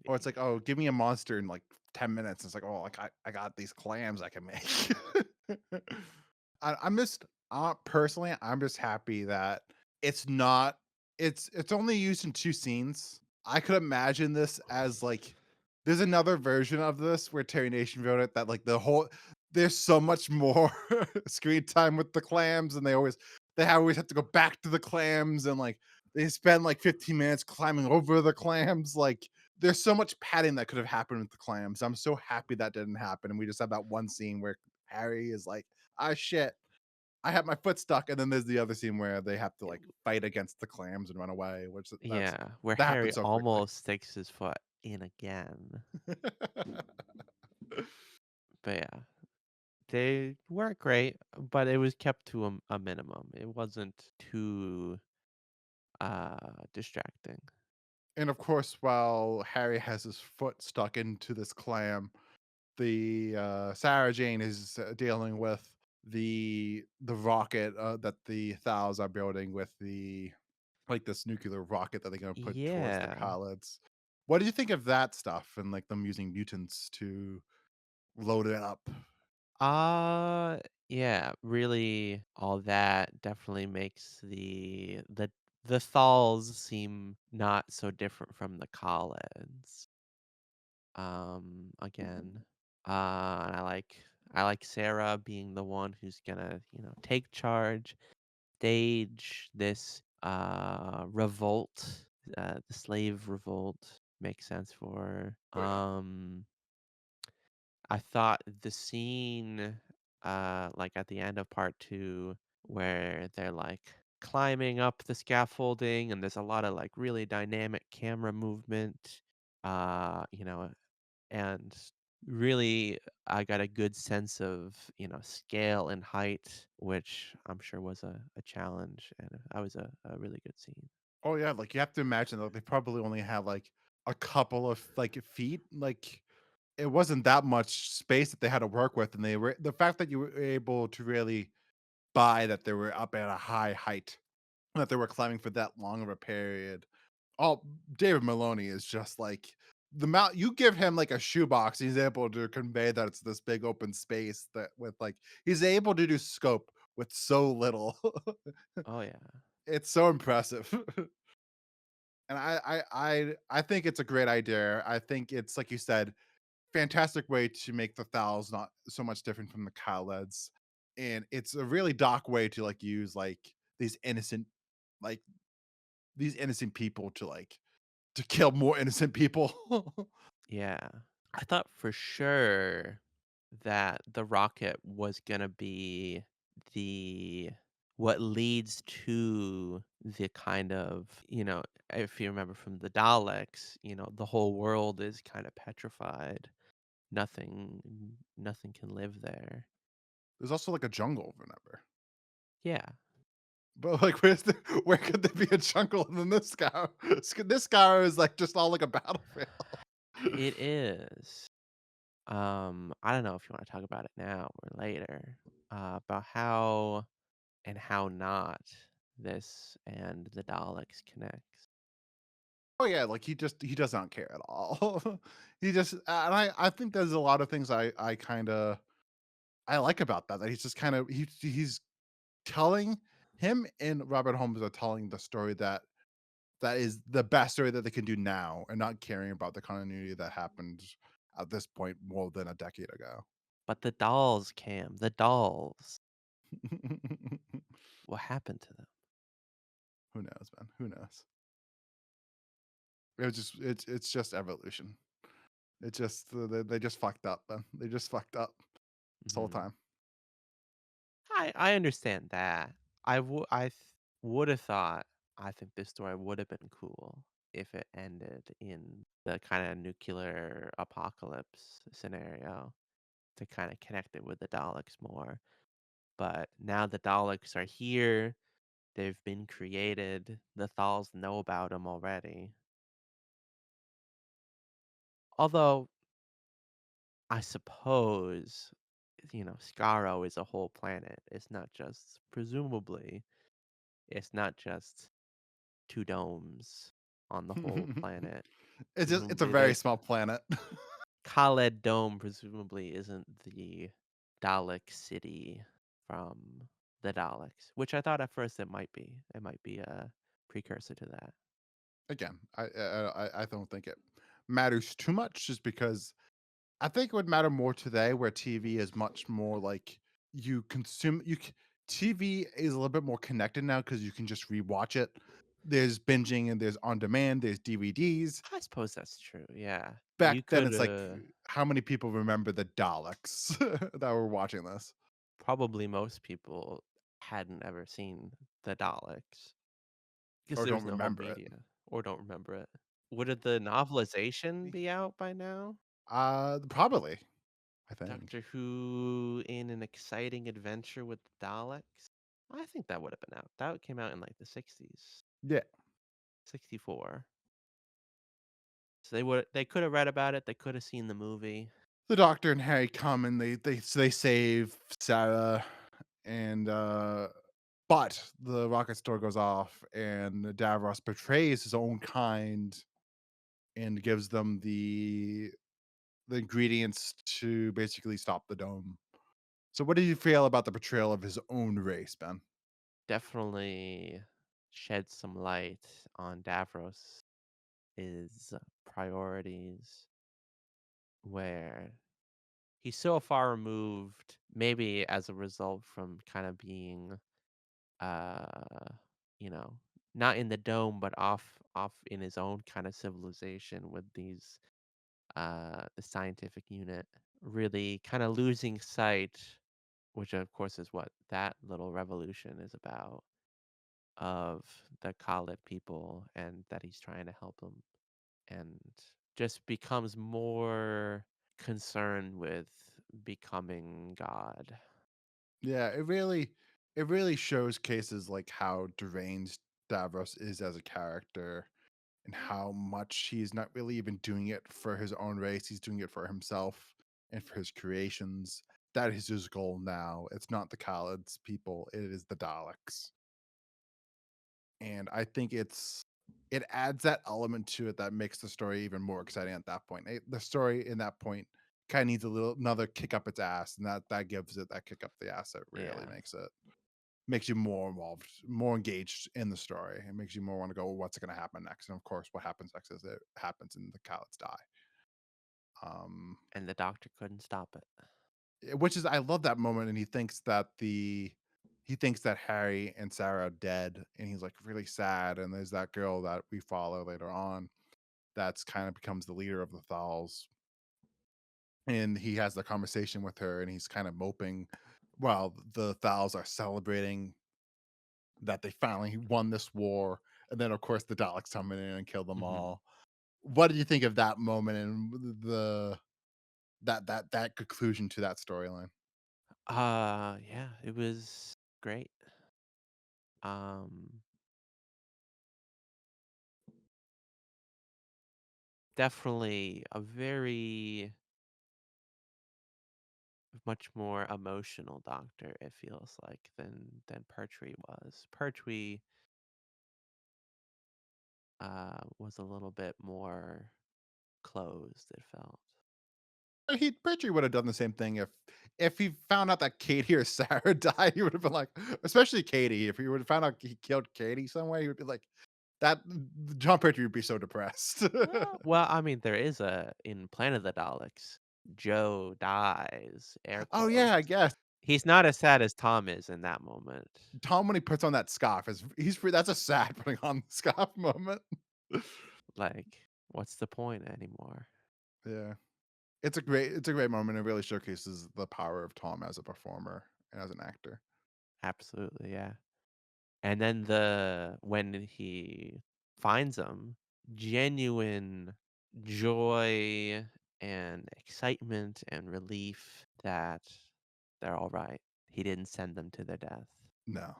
Speaker 1: Or it's
Speaker 2: Maybe.
Speaker 1: like, "Oh, give me a monster in, like, 10 minutes." It's like, "Oh, like, I got these clams I can make." I'm just personally, I'm just happy that it's not it's only used in 2 scenes. I could imagine this as, like, there's another version of this where Terry Nation wrote it that, like, there's so much more screen time with the clams, and they always have to go back to the clams, and, like, they spend, like, 15 minutes climbing over the clams, like, there's so much padding that could have happened with the clams. I'm so happy that didn't happen, and we just have that one scene where Harry is like, "Ah, shit. I have my foot stuck," and then there's the other scene where they have to, like, fight against the clams and run away, which
Speaker 2: Yeah, where
Speaker 1: that
Speaker 2: Harry
Speaker 1: happens so quickly.
Speaker 2: almost sticks his foot in again. But yeah, they weren't great, but it was kept to a minimum. It wasn't too distracting.
Speaker 1: And, of course, while Harry has his foot stuck into this clam, Sarah Jane is, dealing with the rocket, that the Thals are building with this nuclear rocket that they're gonna put towards the
Speaker 2: Yeah.
Speaker 1: Khalids. What do you think of that stuff and, like, them using mutants to load it up?
Speaker 2: Uh yeah, really all that definitely makes the Thals seem not so different from the Collins. Again. And I like Sarah being the one who's gonna, take charge, stage this revolt, the slave revolt makes sense for her.
Speaker 1: Oh, yeah.
Speaker 2: I thought the scene, like at the end of part two, where they're like climbing up the scaffolding, and there's a lot of like really dynamic camera movement, and really I got a good sense of scale and height, which I'm sure was a challenge, and that was a really good scene.
Speaker 1: Oh, yeah, like, you have to imagine that they probably only had, like, a couple of, like, feet, like, it wasn't that much space that they had to work with, and the fact that you were able to really buy that they were up at a high height, that they were climbing for that long of a period. Oh, David Maloney is just like the amount you give him like a shoebox, he's able to convey that it's this big open space that with like he's able to do scope with so little.
Speaker 2: Oh yeah.
Speaker 1: It's so impressive. And I think it's a great idea. I think it's like you said, fantastic way to make the Thals not so much different from the Khalids. And it's a really dark way to like use like these innocent like these innocent people to kill more innocent people.
Speaker 2: Yeah. I thought for sure that the rocket was gonna be the what leads to the kind of, if you remember from the Daleks, the whole world is kind of petrified. Nothing can live there.
Speaker 1: There's also like a jungle, remember?
Speaker 2: Yeah,
Speaker 1: But like, where could there be a jungle than this scar? This scar is like just all like a battlefield.
Speaker 2: it is. I don't know if you want to talk about it now or later, about how and how not this and the Daleks connects.
Speaker 1: Oh yeah, like he does not care at all. He just and I think there's a lot of things I kind of I like about that. That he's just kind of he's telling him and Robert Holmes are telling the story that is the best story that they can do now, and not caring about the continuity that happened at this point more than a decade ago.
Speaker 2: But the dolls, Cam, the dolls. What happened to them?
Speaker 1: Who knows, man? Who knows? It's just evolution. It just they just fucked up, man. They just fucked up this whole
Speaker 2: Mhm.
Speaker 1: time.
Speaker 2: I understand that. Would have thought I think this story would have been cool if it ended in the kind of nuclear apocalypse scenario to kind of connect it with the Daleks more. But now the Daleks are here. They've been created. The Thals know about them already. Although I suppose, Skaro is a whole planet. It's not just presumably. It's not just two domes on the whole planet.
Speaker 1: It's a
Speaker 2: Presumably,
Speaker 1: very
Speaker 2: there's
Speaker 1: small planet.
Speaker 2: Khaled Dome. Presumably, isn't the Dalek city from the Daleks, which I thought at first it might be. It might be a precursor to that.
Speaker 1: Again, I don't think it matters too much just because I think it would matter more today where TV is much more like you consume TV is a little bit more connected now because you can just rewatch it. There's binging and there's on demand, there's DVDs.
Speaker 2: I suppose that's true. Yeah, you
Speaker 1: Back then
Speaker 2: could
Speaker 1: it's like how many people remember the Daleks that were watching this
Speaker 2: probably most people hadn't ever seen the Daleks because
Speaker 1: or
Speaker 2: there
Speaker 1: don't
Speaker 2: was no home
Speaker 1: remember it?
Speaker 2: media or don't remember it. Would it the novelization be out by now?
Speaker 1: Probably, I think.
Speaker 2: Doctor Who in an exciting adventure with the Daleks? I think that would have been out. That came out in like the 60s,
Speaker 1: Yeah.
Speaker 2: 64. So they could have read about it, they could have seen the movie.
Speaker 1: The Doctor and Harry come and they save Sarah and but the rocket store goes off and Davros betrays his own kind and gives them the ingredients to basically stop the dome. So what do you feel about the portrayal of his own race, Ben?
Speaker 2: Definitely shed some light on Davros' priorities where he's so far removed, maybe as a result from kind of being uh you know not in the dome but off in his own kind of civilization with these the scientific unit really kind of losing sight, which of course is what that little revolution is about, of the Khalid people and that he's trying to help them, and just becomes more concerned with becoming God.
Speaker 1: Yeah, it really shows cases like how deranged Davros is as a character and how much he's not really even doing it for his own race. He's doing it for himself and for his creations. That is his goal now. It's not the Khaled's people, it is the Daleks. And I think it adds that element to it that makes the story even more exciting at that point. The story in that point kind of needs a little another kick up its ass, and that gives it that kick up the ass that really
Speaker 2: Yeah,
Speaker 1: makes you more involved, more engaged in the story. It makes you more want to go, well, what's going to happen next? And of course, what happens next is it happens and the Khaleds die. Um,
Speaker 2: and the doctor couldn't stop it.
Speaker 1: which is I love that moment, and he thinks that he thinks that Harry and Sarah are dead, and he's like really sad. And there's that girl that we follow later on that's kind of becomes the leader of the Thals, and he has the conversation with her, and he's kind of moping while the Thals are celebrating that they finally won this war. And then, of course, the Daleks come in and kill them
Speaker 2: Mhm.
Speaker 1: all. What do you think of that moment and that conclusion to that storyline?
Speaker 2: Yeah, it was great. Um, Definitely a very much more emotional doctor, it feels like, than Pertwee was. Pertwee, was a little bit more closed, it felt.
Speaker 1: He Petrie would have done the same thing if he found out that Katie or Sarah died. He would have been like, especially Katie. If he would have found out he killed Katie some way, he would be like, that John Petrie would be so depressed.
Speaker 2: Well, I mean, there is a in Planet of the Daleks, Joe dies, air
Speaker 1: Oh yeah, I
Speaker 2: quotes.
Speaker 1: guess
Speaker 2: He's not as sad as Tom is in that moment.
Speaker 1: Tom when he puts on that scarf is that's a sad putting on the scarf moment.
Speaker 2: Like, what's the point anymore?
Speaker 1: Yeah. It's a great moment. It really showcases the power of Tom as a performer and as an actor.
Speaker 2: Absolutely, yeah. And then the when he finds them, genuine joy and excitement and relief that they're all right. He didn't send them to their death.
Speaker 1: No.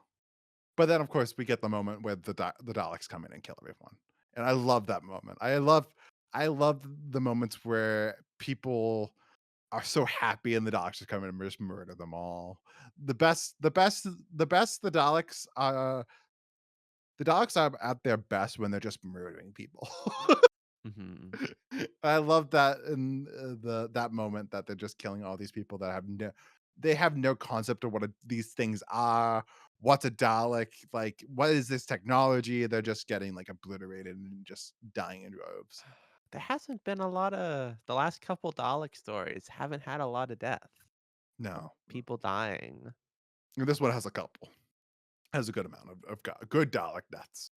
Speaker 1: But then, of course, we get the moment where the Daleks come in and kill everyone, and I love that moment. I love the moments where people are so happy and the Daleks just come in and just murder them all. The Daleks the Daleks are at their best when they're just murdering people.
Speaker 2: Mhm.
Speaker 1: I love that in that moment that they're just killing all these people that have no concept of what these things are. What's a Dalek? Like, what is this technology? They're just getting like obliterated and just dying in droves.
Speaker 2: There hasn't been a lot of the last couple Dalek stories haven't had a lot of death.
Speaker 1: No,
Speaker 2: People dying.
Speaker 1: and this one has a couple. Has a good amount of good Dalek deaths.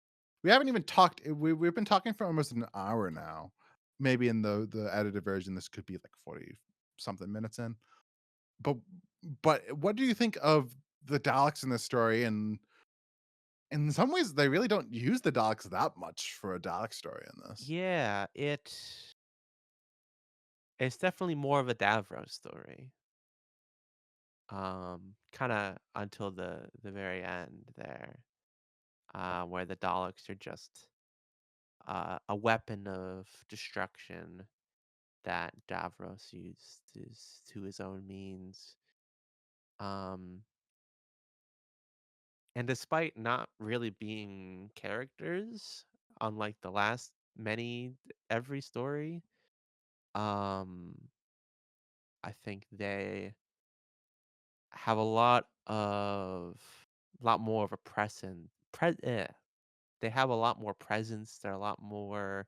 Speaker 1: We haven't even talked. We've been talking for almost an hour now. Maybe in the edited version, this could be like 40 something minutes in. But what do you think of the Daleks in this story? And in some ways, they really don't use the Daleks that much for a Dalek story in this.
Speaker 2: Yeah, it's definitely more of a Davros story. Kinda until the very end there, where the Daleks are just a weapon of destruction that Davros used to his own means. Um, and despite not really being characters, unlike the last many every story, um, I think they have a lot more of a they have a lot more presence. They're a lot more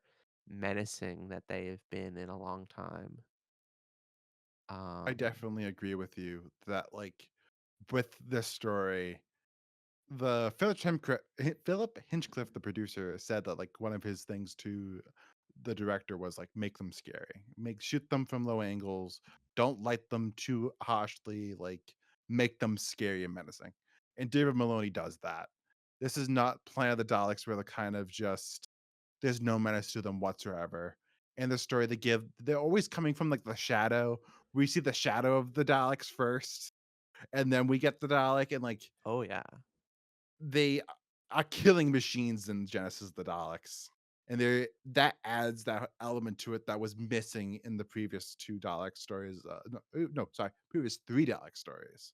Speaker 2: menacing that they have been in a long time.
Speaker 1: I
Speaker 2: Um,
Speaker 1: definitely agree with you that, like, with this story, the Philip Hinchcliffe, the producer, said that like one of his things to the director was like make them scary, make shoot them from low angles, don't light them too harshly, like make them scary and menacing. And David Maloney does that. This is not Planet of the Daleks where the kind of just there's no menace to them whatsoever. In the story, they're always coming from like the shadow. We see the shadow of the Daleks first, and then we get the Dalek, and like
Speaker 2: oh yeah,
Speaker 1: they are killing machines in Genesis of the Daleks. And there that adds that element to it that was missing in the previous two Dalek stories. No, sorry, previous three Dalek stories.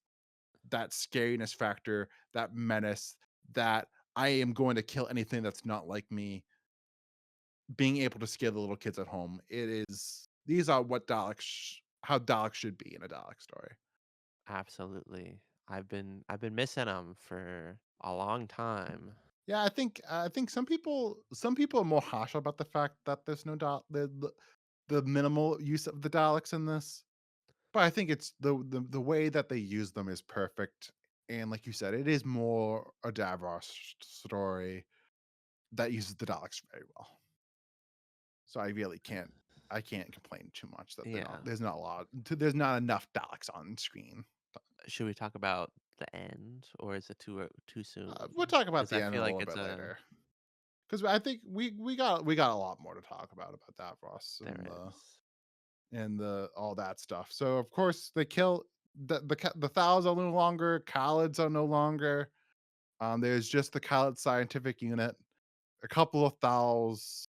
Speaker 1: That scariness factor, that menace, that I am going to kill anything that's not like me. Being able to scare the little kids at home. It is these are what how Daleks should be in a Dalek story.
Speaker 2: absolutely. I've been missing them for a long time.
Speaker 1: Yeah, I think some people are more harsh about the fact that there's no the minimal use of the Daleks in this. But I think it's the way that they use them is perfect And like you said, it is more a Davros story that uses the Daleks very well. So I really can't complain too much that
Speaker 2: Yeah.
Speaker 1: there's not enough Daleks on screen.
Speaker 2: Should we talk about the end, or is it too
Speaker 1: We'll
Speaker 2: soon?
Speaker 1: talk about
Speaker 2: Because
Speaker 1: the
Speaker 2: I
Speaker 1: end a
Speaker 2: feel like
Speaker 1: little
Speaker 2: it's
Speaker 1: bit
Speaker 2: a
Speaker 1: later because I think we got a lot more to talk about Davros
Speaker 2: there is.
Speaker 1: and the all that stuff. So of course they kill the Thals are no longer, Khalids are no longer. There's just the Khalid scientific unit, a couple of Thals,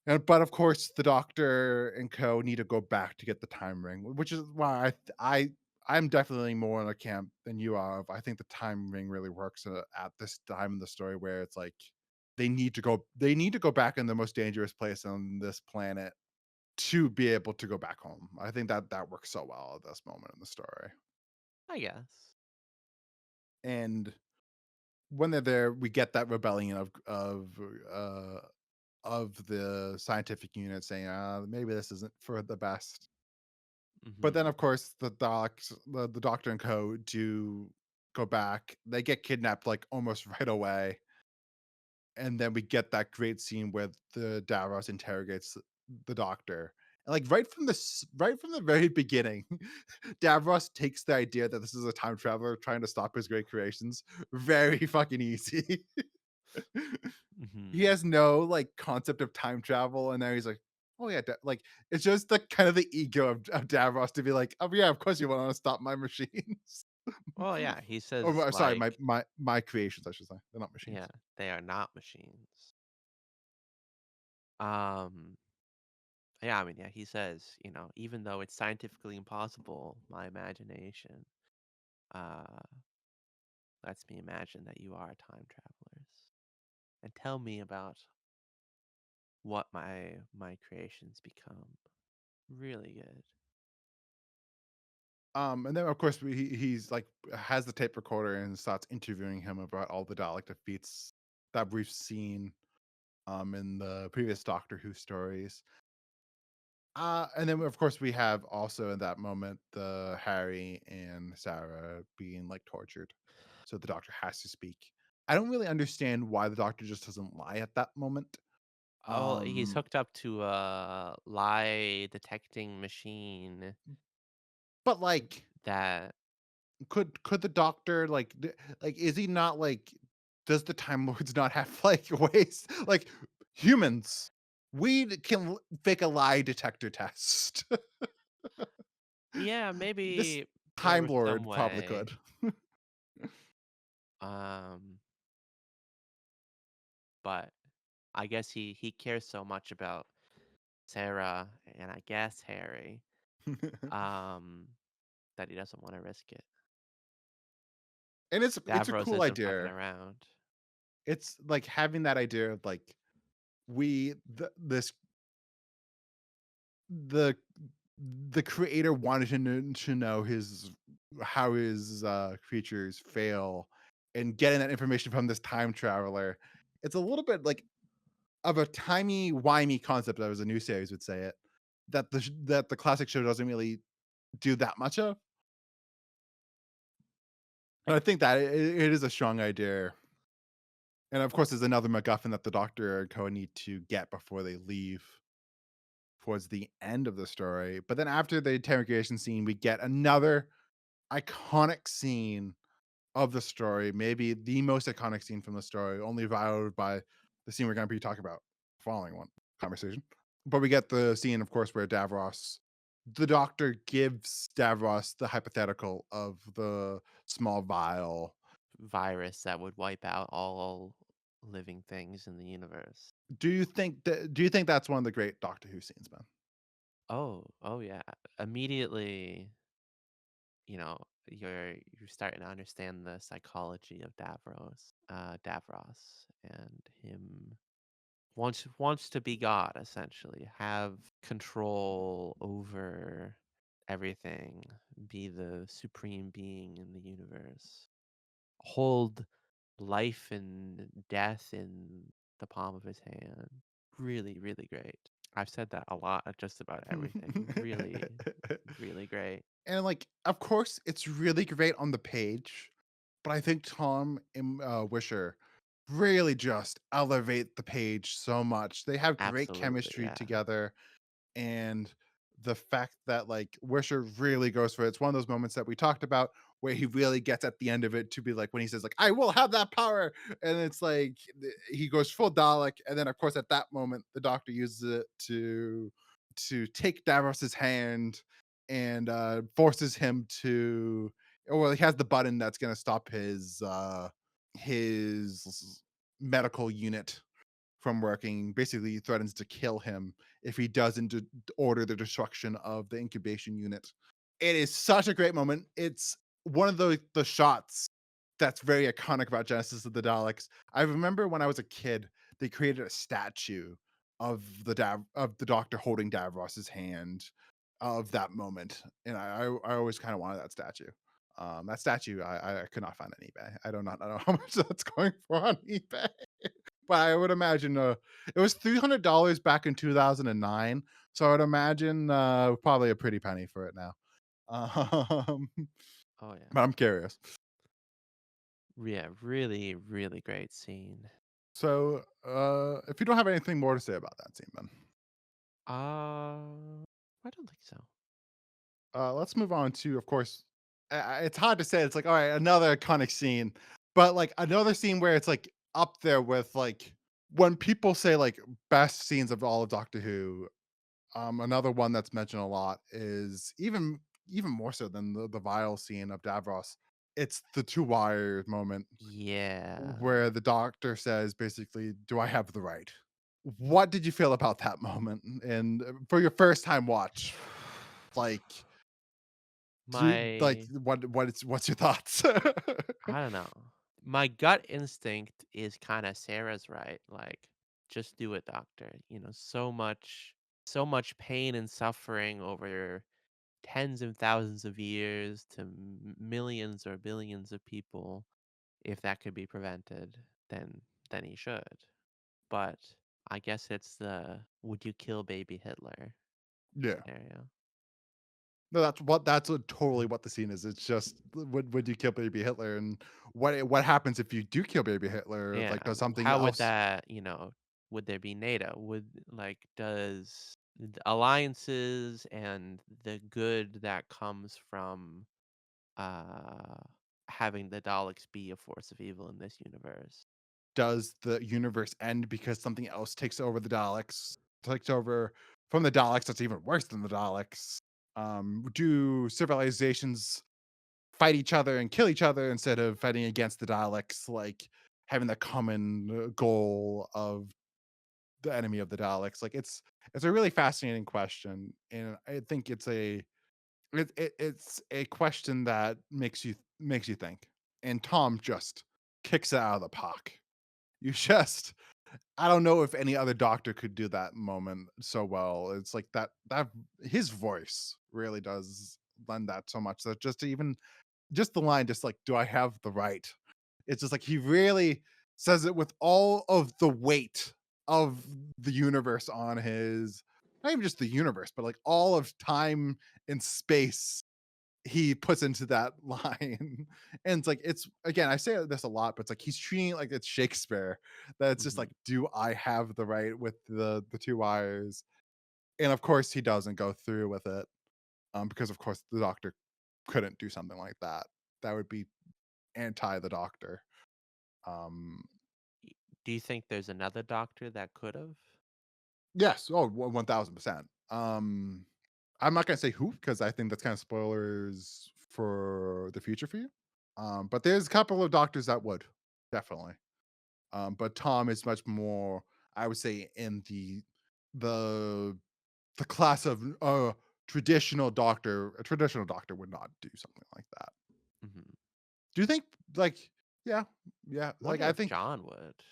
Speaker 1: and but of course the Doctor and Co need to go back to get the time ring, which is why I'm definitely more in a camp than you are. I think the time ring really works at this time in the story where it's like they need to go back in the most dangerous place on this planet to be able to go back home. I think that works so well at this moment in the story.
Speaker 2: I guess.
Speaker 1: And when they're there, we get that rebellion of the scientific unit saying, maybe this isn't for the best. But then,
Speaker 2: Mhm.
Speaker 1: of course, the Doctor and Co. do go back. They get kidnapped like almost right away, and then we get that great scene where the Davros interrogates the Doctor. And like right from the very beginning, Davros takes the idea that this is a time traveler trying to stop his great creations very fucking easy. He
Speaker 2: Mhm.
Speaker 1: has no like concept of time travel, and now he's like, "Oh yeah," like it's just the kind of the ego of Davros to be like, "Oh yeah, of course you want to stop my machines."
Speaker 2: Well, yeah, he
Speaker 1: Or
Speaker 2: says,
Speaker 1: sorry, my
Speaker 2: like,
Speaker 1: my creations, I should say. They're not
Speaker 2: yeah,
Speaker 1: machines.
Speaker 2: they are not machines. Um, yeah, I mean, yeah, he says, even though it's scientifically impossible, my imagination uh lets me imagine that you are time travelers. And tell me about what my creations become. Really good.
Speaker 1: And then of course he's like has the tape recorder and starts interviewing him about all the Dalek defeats that we've seen in the previous Doctor Who stories. And then of course we have also in that moment the Harry and Sarah being like tortured. So the Doctor has to speak. I don't really understand why the Doctor just doesn't lie at that moment.
Speaker 2: Oh, he's
Speaker 1: Um
Speaker 2: hooked up to a lie detecting machine
Speaker 1: but like
Speaker 2: that
Speaker 1: could the Doctor like is he not like does the Time Lords not have like ways like humans can fake a lie detector test.
Speaker 2: yeah,
Speaker 1: This
Speaker 2: maybe there
Speaker 1: Time
Speaker 2: was some
Speaker 1: Lord probably
Speaker 2: way.
Speaker 1: could.
Speaker 2: Um, but I guess he cares so much about Sarah and I guess Harry, um, that he doesn't want to risk it.
Speaker 1: And it's a
Speaker 2: Davros
Speaker 1: cool
Speaker 2: isn't fucking
Speaker 1: idea.
Speaker 2: around.
Speaker 1: It's like having that idea of like we the this the the creator wanted to know his how his creatures fail and getting that information from this time traveler. It's a little bit like of a timey wimey concept that was a new series would say it that the classic show doesn't really do that much of. And I think that it is a strong idea. And of course, there's another MacGuffin that the Doctor and Co need to get before they leave towards the end of the story. But then after the interrogation scene, we get another iconic scene of the story, maybe the most iconic scene from the story, only rivaled by the scene we're going to be talking about following one conversation. But we get the scene, of course, where the Doctor gives Davros the hypothetical of the small vial.
Speaker 2: Virus that would wipe out all living things in the universe.
Speaker 1: Do you think that's one of the great Doctor Who scenes, man?
Speaker 2: Oh yeah. Immediately, you're starting to understand the psychology of Davros and him wants to be God, essentially, have control over everything, be the supreme being in the universe, hold life and death in the palm of his hand. Really, really great. I've said that a lot at just about everything. Really, really great.
Speaker 1: And, like, of course, it's really great on the page, but I think Tom and, Wisher really just elevate the page so much. They have great
Speaker 2: Absolutely,
Speaker 1: chemistry
Speaker 2: yeah.
Speaker 1: together, and the fact that, like, Wisher really goes for it. It's one of those moments that we talked about where he really gets at the end of it to be like when he says, like, "I will have that power," and it's like he goes full Dalek, and then, of course, at that moment, the Doctor uses it to take Davros's hand and, forces him to well, he has the button that's gonna stop his medical unit from working, basically threatens to kill him if he doesn't order the destruction of the incubation unit. It is such a great moment. It's one of the shots that's very iconic about Genesis of the Daleks. I remember when I was a kid, they created a statue of the Doctor holding Davros's hand of that moment, and I always kind of wanted that statue. That statue I could not find on eBay. I do not know how much that's going for on eBay. But I would imagine, it was $300 back in 2009, so I would imagine, probably a pretty penny for it now. Um,
Speaker 2: Oh, yeah.
Speaker 1: but I'm curious.
Speaker 2: Yeah, really, really great scene.
Speaker 1: So, if you don't have anything more to say about that scene, then,
Speaker 2: I don't think so.
Speaker 1: let's move on to, of course, it's hard to say. It's like, all right, another iconic scene, but like another scene where it's like up there with like when people say like best scenes of all of Doctor Who. Another one that's mentioned a lot is even more so than the vial scene of Davros. It's the two wires moment
Speaker 2: Yeah.
Speaker 1: where the doctor says basically, "Do I have the right?" What did you feel about that moment? And for your first time watch, like,
Speaker 2: My
Speaker 1: what's your thoughts?
Speaker 2: I don't know. My gut instinct is kind of Sarah's right. Like, just do it, doctor. So much pain and suffering over tens of thousands of years to millions or billions of people. If that could be prevented, then he should. But I guess it's the would you kill baby Hitler
Speaker 1: Yeah.
Speaker 2: scenario.
Speaker 1: No, that's totally what the scene is. It's just would you kill baby Hitler, and what happens if you do kill baby Hitler?
Speaker 2: Yeah,
Speaker 1: Like, does something
Speaker 2: how would
Speaker 1: else
Speaker 2: that, would there be NATO? Does alliances and the good that comes from uh having the Daleks be a force of evil in this universe?
Speaker 1: does the universe end because something else takes over the Daleks? Takes over from the Daleks that's even worse than the Daleks. Do civilizations fight each other and kill each other instead of fighting against the Daleks, like having the common goal of the enemy of the Daleks? Like it's a really fascinating question, and I think it's a question that makes you think. And Tom just kicks it out of the park. You just I don't know if any other doctor could do that moment so well. It's like that his voice really does lend that so much that just the line, just like, "Do I have the right?" It's just like he really says it with all of the weight of the universe on his not even just the universe, but like all of time and space he puts into that line. And it's like, it's again, I say this a lot, but it's like he's treating it like it's Shakespeare. That it's just
Speaker 2: Mhm.
Speaker 1: like, do I have the right with the two wires? And of course he doesn't go through with it. Because of course the doctor couldn't do something like that. That would be anti the doctor. Um
Speaker 2: Y- Do you think there's another doctor that could have?
Speaker 1: yes, oh 1000%. I'm not gonna say who because I think that's kind of spoilers for the future for you. But there's a couple of doctors that would definitely. But Tom is much more, I would say, in the the class of traditional doctor. A traditional doctor would not do something like that.
Speaker 2: Mhm.
Speaker 1: Do you think like yeah, yeah, like
Speaker 2: Wonder
Speaker 1: I
Speaker 2: if
Speaker 1: think
Speaker 2: John would.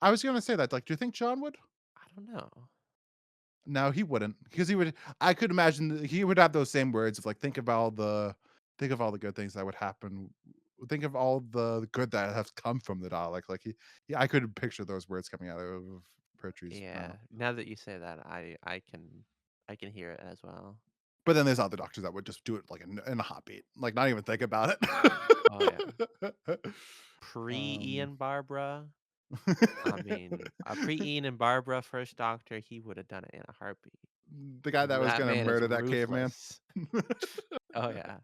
Speaker 1: I was gonna say that. Like, do you think John would?
Speaker 2: I don't know.
Speaker 1: No, he wouldn't, because he would I could imagine that he would have those same words of like, think of all the good things that would happen. Think of all the good that has come from the Dalek. Like I could picture those words coming out of Pertree's
Speaker 2: Yeah,
Speaker 1: mouth.
Speaker 2: now that you say that, I can hear it as well.
Speaker 1: But then there's other doctors that would just do it like in a hot beat, like not even think about
Speaker 2: Oh, yeah.
Speaker 1: it. um,
Speaker 2: Pre-Ian Barbara, I mean, pre-Ian and Barbara, First Doctor, he would have done it in a heartbeat.
Speaker 1: the guy that was
Speaker 2: That
Speaker 1: gonna
Speaker 2: man is
Speaker 1: murder that caveman.
Speaker 2: ruthless. Oh, yeah.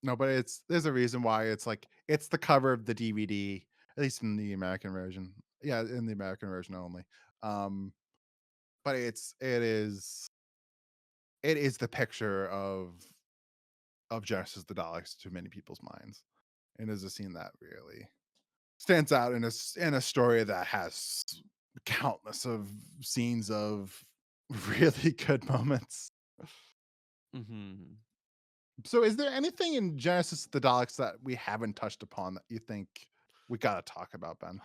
Speaker 1: No, but there's a reason why it's the cover of the DVD, at least in the American version. Yeah, in the American version only. Um, but it is the picture of Genesis the Daleks to many people's minds. And is a scene that really stands out in a story that has countless of scenes of really good moments.
Speaker 2: Mhm.
Speaker 1: So is there anything in Genesis the Daleks that we haven't touched upon that you think we gotta talk about, Ben?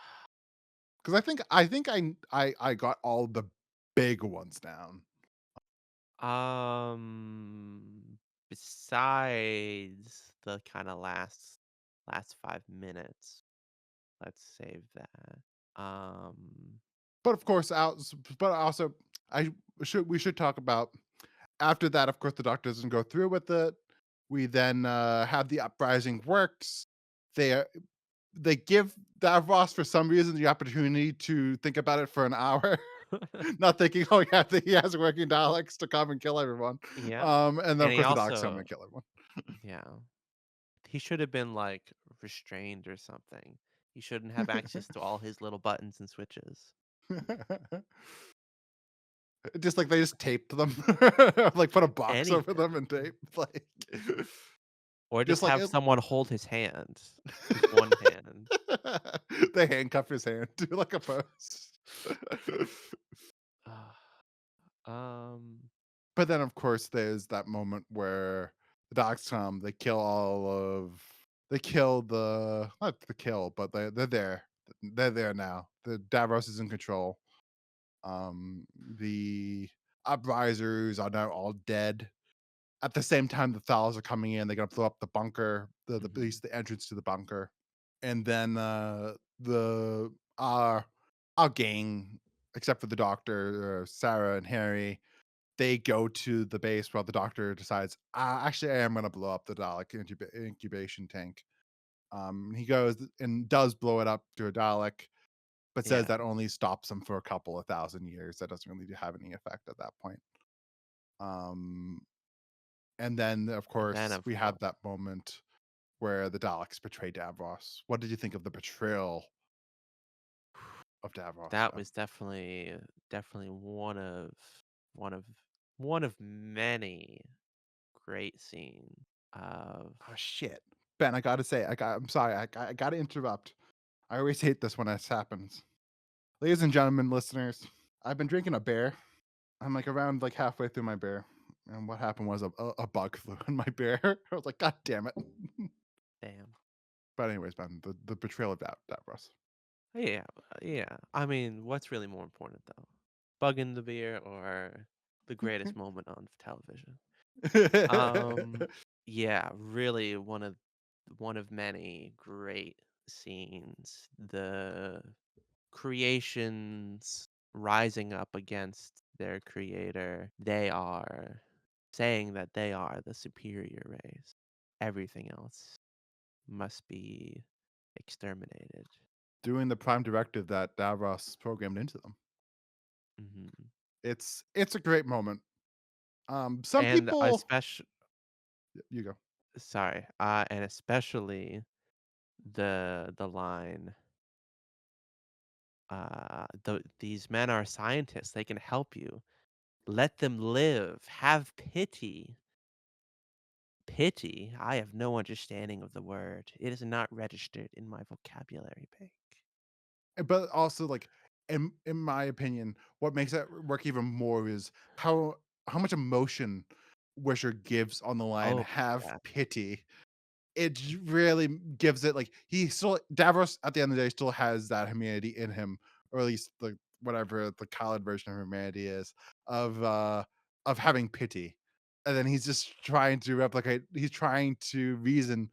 Speaker 1: Because I think I got all the big ones down.
Speaker 2: Besides the kinda last 5 minutes, let's save that.
Speaker 1: But of course, but also we should talk about after that. Of course, the Doctor doesn't go through with it. We then have the uprising works. They are, they give Davros for some reason the opportunity to think about it for an hour, not thinking, oh yeah, he has working Daleks to come and kill everyone.
Speaker 2: Yeah,
Speaker 1: And then
Speaker 2: and
Speaker 1: of
Speaker 2: he
Speaker 1: course the Daleks come
Speaker 2: also
Speaker 1: and kill everyone.
Speaker 2: yeah. He should have been, like, restrained or something. He shouldn't have access to all his little buttons and switches.
Speaker 1: Just like they just taped them, like put a box over them and
Speaker 2: Anything.
Speaker 1: tape, like
Speaker 2: Or
Speaker 1: just
Speaker 2: just
Speaker 1: like
Speaker 2: have
Speaker 1: it.
Speaker 2: someone hold his hand, his one hand.
Speaker 1: They handcuff his hand to like a post.
Speaker 2: Um,
Speaker 1: But then, of course, there's that moment where the dogs come, they kill not the kill, but they're there. They're there now. The Davros is in control. The uprisers are now all dead. At the same time, the Thals are coming in. They're gonna blow up the bunker, at
Speaker 2: mhm,
Speaker 1: least the entrance to the bunker. And then the our gang, except for the doctor, Sarah and Harry, they go to the base while the doctor decides, actually, I am going to blow up the Dalek incubation tank. He goes and does blow it up to a Dalek, but says
Speaker 2: yeah,
Speaker 1: that only stops him for a couple of thousand years. That doesn't really have any effect at that point. Um, and then, of
Speaker 2: and then,
Speaker 1: course,
Speaker 2: of
Speaker 1: we
Speaker 2: course,
Speaker 1: have that moment where the Daleks betray Davros. What did you think of the betrayal of Davros,
Speaker 2: that
Speaker 1: Ben?
Speaker 2: was definitely one of one of many great scenes of
Speaker 1: Oh shit, Ben! I gotta say, I'm sorry. I gotta interrupt. I always hate this when this happens. Ladies and gentlemen, listeners, I've been drinking a beer. I'm like around like halfway through my beer, and what happened was a bug flew in my beer. I was like, God damn it!
Speaker 2: damn.
Speaker 1: But anyways, man, the betrayal of Davros.
Speaker 2: Yeah, yeah. I mean, what's really more important though? Bug in the beer or the greatest moment on television? Um, yeah, really one of many great scenes. The creations rising up against their creator. They are saying that they are the superior race. Everything else must be exterminated.
Speaker 1: Doing the prime directive that Davros programmed into them.
Speaker 2: Hmm.
Speaker 1: It's a great moment. Some
Speaker 2: And
Speaker 1: people,
Speaker 2: especially,
Speaker 1: you go.
Speaker 2: sorry, and especially the line, these men are scientists. They can help you. Let them live. Have pity. Pity? I have no understanding of the word. It is not registered in my vocabulary bank.
Speaker 1: But also, like, in my opinion, what makes that work even more is how much emotion Wisher gives on the line,
Speaker 2: Oh,
Speaker 1: "Have
Speaker 2: yeah.
Speaker 1: pity." Really gives it like he still Davros at the end of the day still has that humanity in him, or at least the whatever the colored version of humanity is of having pity. And then he's just trying to replicate, he's trying to reason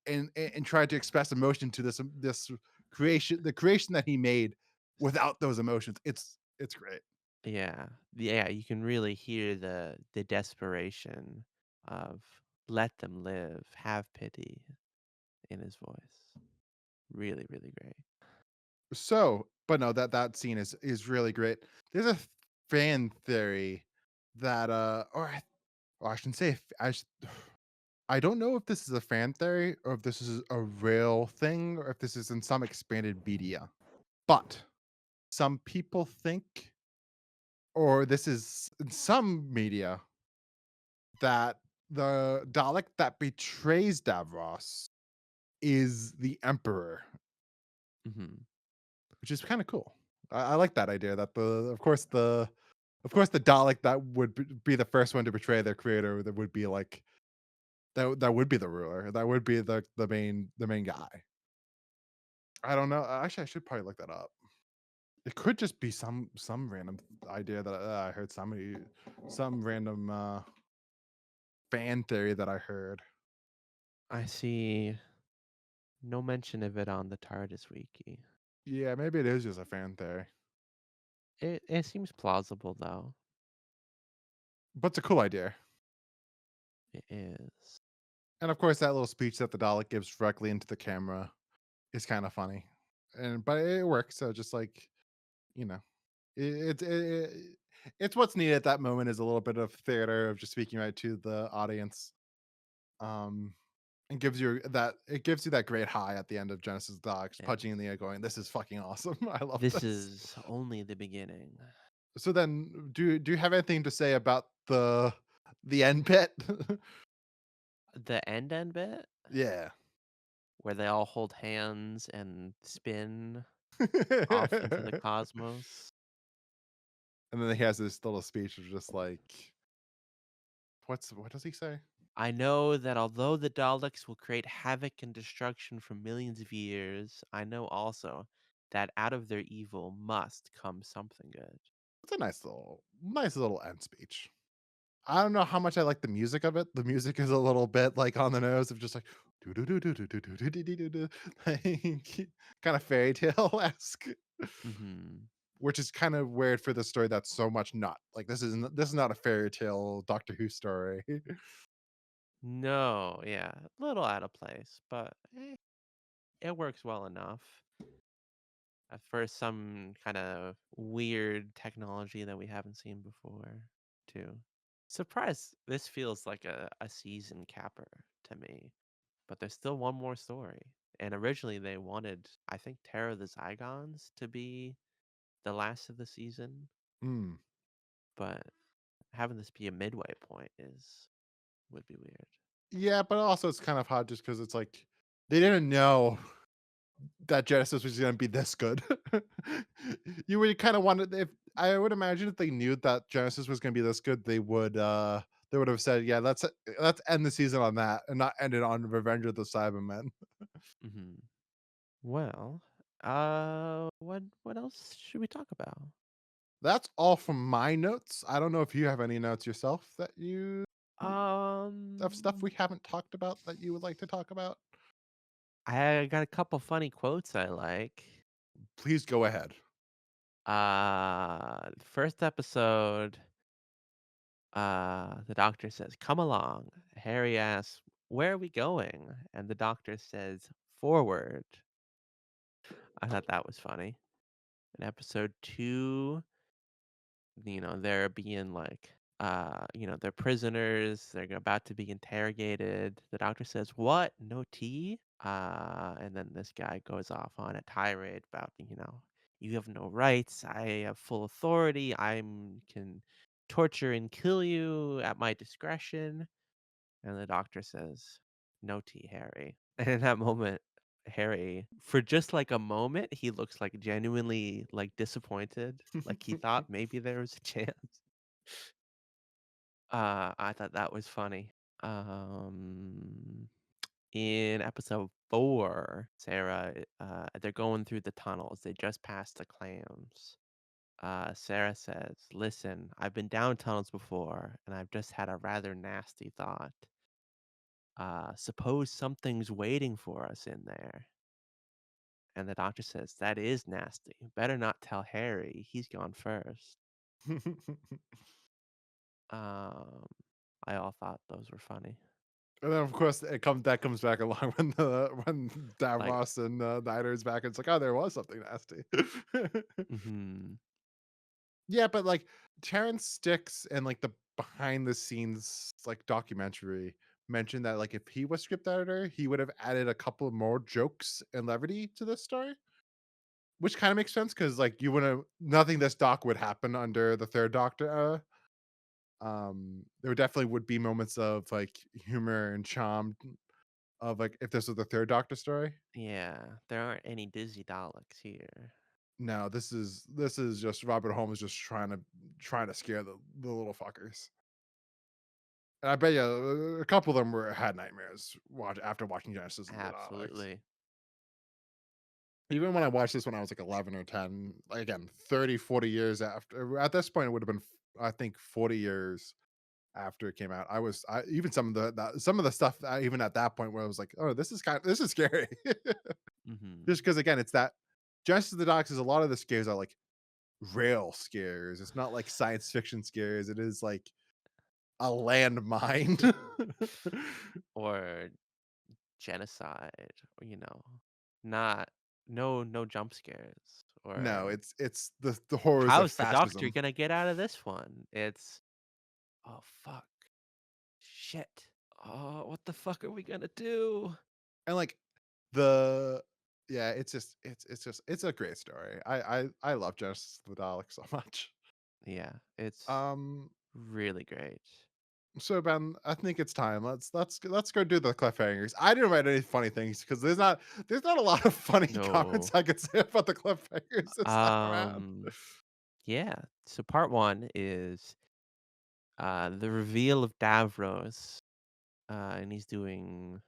Speaker 1: and try to express emotion to this creation, the creation that he made without those emotions. It's great.
Speaker 2: Yeah. Yeah, you can really hear the desperation of let them live, have pity in his voice. Really, really great.
Speaker 1: So, but no, that scene is really great. There's a fan theory that or I shouldn't say I don't know if this is a fan theory or if this is a real thing or if this is in some expanded media. But some people think, or this is in some media, that the Dalek that betrays Davros is the Emperor,
Speaker 2: Mhm.
Speaker 1: which is kind of cool. I like that idea. That of course the Dalek that would be the first one to betray their creator, that would be like that would be the ruler. That would be the main guy. I don't know. Actually, I should probably look that up. It could just be some random idea that I heard somebody, some random fan theory that I heard.
Speaker 2: I see no mention of it on the TARDIS wiki.
Speaker 1: Yeah, maybe it is just a fan theory,
Speaker 2: It seems plausible though.
Speaker 1: but it's a cool idea.
Speaker 2: It is.
Speaker 1: And of course, that little speech that the Dalek gives directly into the camera is kind of funny, and but it works. So just like you know, it's what's needed at that moment is a little bit of theater of just speaking right to the audience. Um, and gives you that great high at the end of Genesis Docs,
Speaker 2: Yeah.
Speaker 1: punching in the air, going, "This is fucking awesome! I love
Speaker 2: This
Speaker 1: this."
Speaker 2: is only the beginning.
Speaker 1: So then, do you have anything to say about the end bit?
Speaker 2: The end bit
Speaker 1: Yeah.
Speaker 2: where they all hold hands and spin off into the cosmos.
Speaker 1: And then he has this little speech of just like, what does he say?
Speaker 2: I know that although the Daleks will create havoc and destruction for millions of years, I know also that out of their evil must come something good.
Speaker 1: It's a nice little end speech. I don't know how much I like the music of it. The music is a little bit like on the nose of just like do do do do do do do do do do do, like kind of fairy tale esque,
Speaker 2: Mhm.
Speaker 1: which is kind of weird for the story that's so much not like this is not a fairy tale Doctor Who story.
Speaker 2: No, yeah, a little out of place, but it works well enough. For some kind of weird technology that we haven't seen before, too. Surprised this feels like a season capper to me, but there's still one more story. And originally they wanted, I think, Terror of the Zygons to be the last of the season,
Speaker 1: Mm.
Speaker 2: but having this be a midway point is would be weird.
Speaker 1: Yeah, but also it's kind of hard just because it's like they didn't know that Genesis was gonna be this good. You would kinda wanted if I would imagine if they knew that Genesis was gonna be this good, they would have said, "Yeah, let's end the season on that and not end it on Revenge of the Cybermen."
Speaker 2: Hmm. Well, what else should we talk about?
Speaker 1: That's all from my notes. I don't know if you have any notes yourself that you of stuff we
Speaker 2: Um,
Speaker 1: haven't talked about that you would like to talk about?
Speaker 2: I got a couple funny quotes I like.
Speaker 1: Please go ahead.
Speaker 2: First episode, the doctor says, "Come along." Harry asks, "Where are we going?" And the doctor says, "Forward." I thought that was funny. In episode 2, they're being like, they're prisoners. They're about to be interrogated. The doctor says, "What? No tea?" And then this guy goes off on a tirade about, you have no rights. I have full authority. I can torture and kill you at my discretion. And the doctor says, "No tea, Harry." And in that moment, Harry, for just like a moment, he looks like genuinely like disappointed. Like he thought maybe there was a chance. I thought that was funny. Um, in episode 4, Sarah, they're going through the tunnels. They just passed the clams. Sarah says, "Listen, I've been down tunnels before, and I've just had a rather nasty thought. Suppose something's waiting for us in there." And the doctor says, "That is nasty. Better not tell Harry. He's gone first." Um, I all thought those were funny.
Speaker 1: And then, of course, that comes back along when
Speaker 2: Like,
Speaker 1: Davros and, Nider is back, it's like, "Oh, there was something nasty."
Speaker 2: mhm,
Speaker 1: Yeah, but, like, Terrence Sticks and, like, the behind the scenes, like, documentary mentioned that, like, if he was script editor, he would have added a couple more jokes and levity to this story, which kinda makes sense because like, you wouldn't nothing this doc would happen under the 3rd Doctor era. There definitely would be moments of, like, humor and charm of, like, if this was the 3rd Doctor story.
Speaker 2: yeah, there aren't any dizzy Daleks here.
Speaker 1: No, this is just Robert Holmes just trying to scare the little fuckers. And I bet you a couple of them were had nightmares after watching Genesis of the Daleks.
Speaker 2: Absolutely.
Speaker 1: Even when I watched this when I was, like, 11 or 10, like, again, 30, 40 years after at this point, it would have been, I think, 40 years after it came out. I even some of the stuff, even at that point where I was like, "Oh, this is scary."
Speaker 2: Mhm.
Speaker 1: Just because again, it's that Genesis of the Daleks is a lot of the scares are, like, real scares. It's not like science fiction scares. It is, like, a landmine.
Speaker 2: Or genocide, or, not no jump scares,
Speaker 1: No,
Speaker 2: or
Speaker 1: it's the horrors of
Speaker 2: how's the doctor
Speaker 1: fascism.
Speaker 2: gonna get out of this one? It's, "Oh, fuck. Shit. Oh, what the fuck are we gonna do?"
Speaker 1: And, like, the yeah, it's a great story. I love Genesis of the Daleks so much.
Speaker 2: Yeah, it's
Speaker 1: Um,
Speaker 2: really great.
Speaker 1: so Ben, I think it's time. Let's go do the cliffhangers. I didn't write any funny things because there's not a lot of funny comments
Speaker 2: No.
Speaker 1: I could say about the cliffhangers this time around.
Speaker 2: Um, yeah. So part 1 is, the reveal of Davros, and he's doing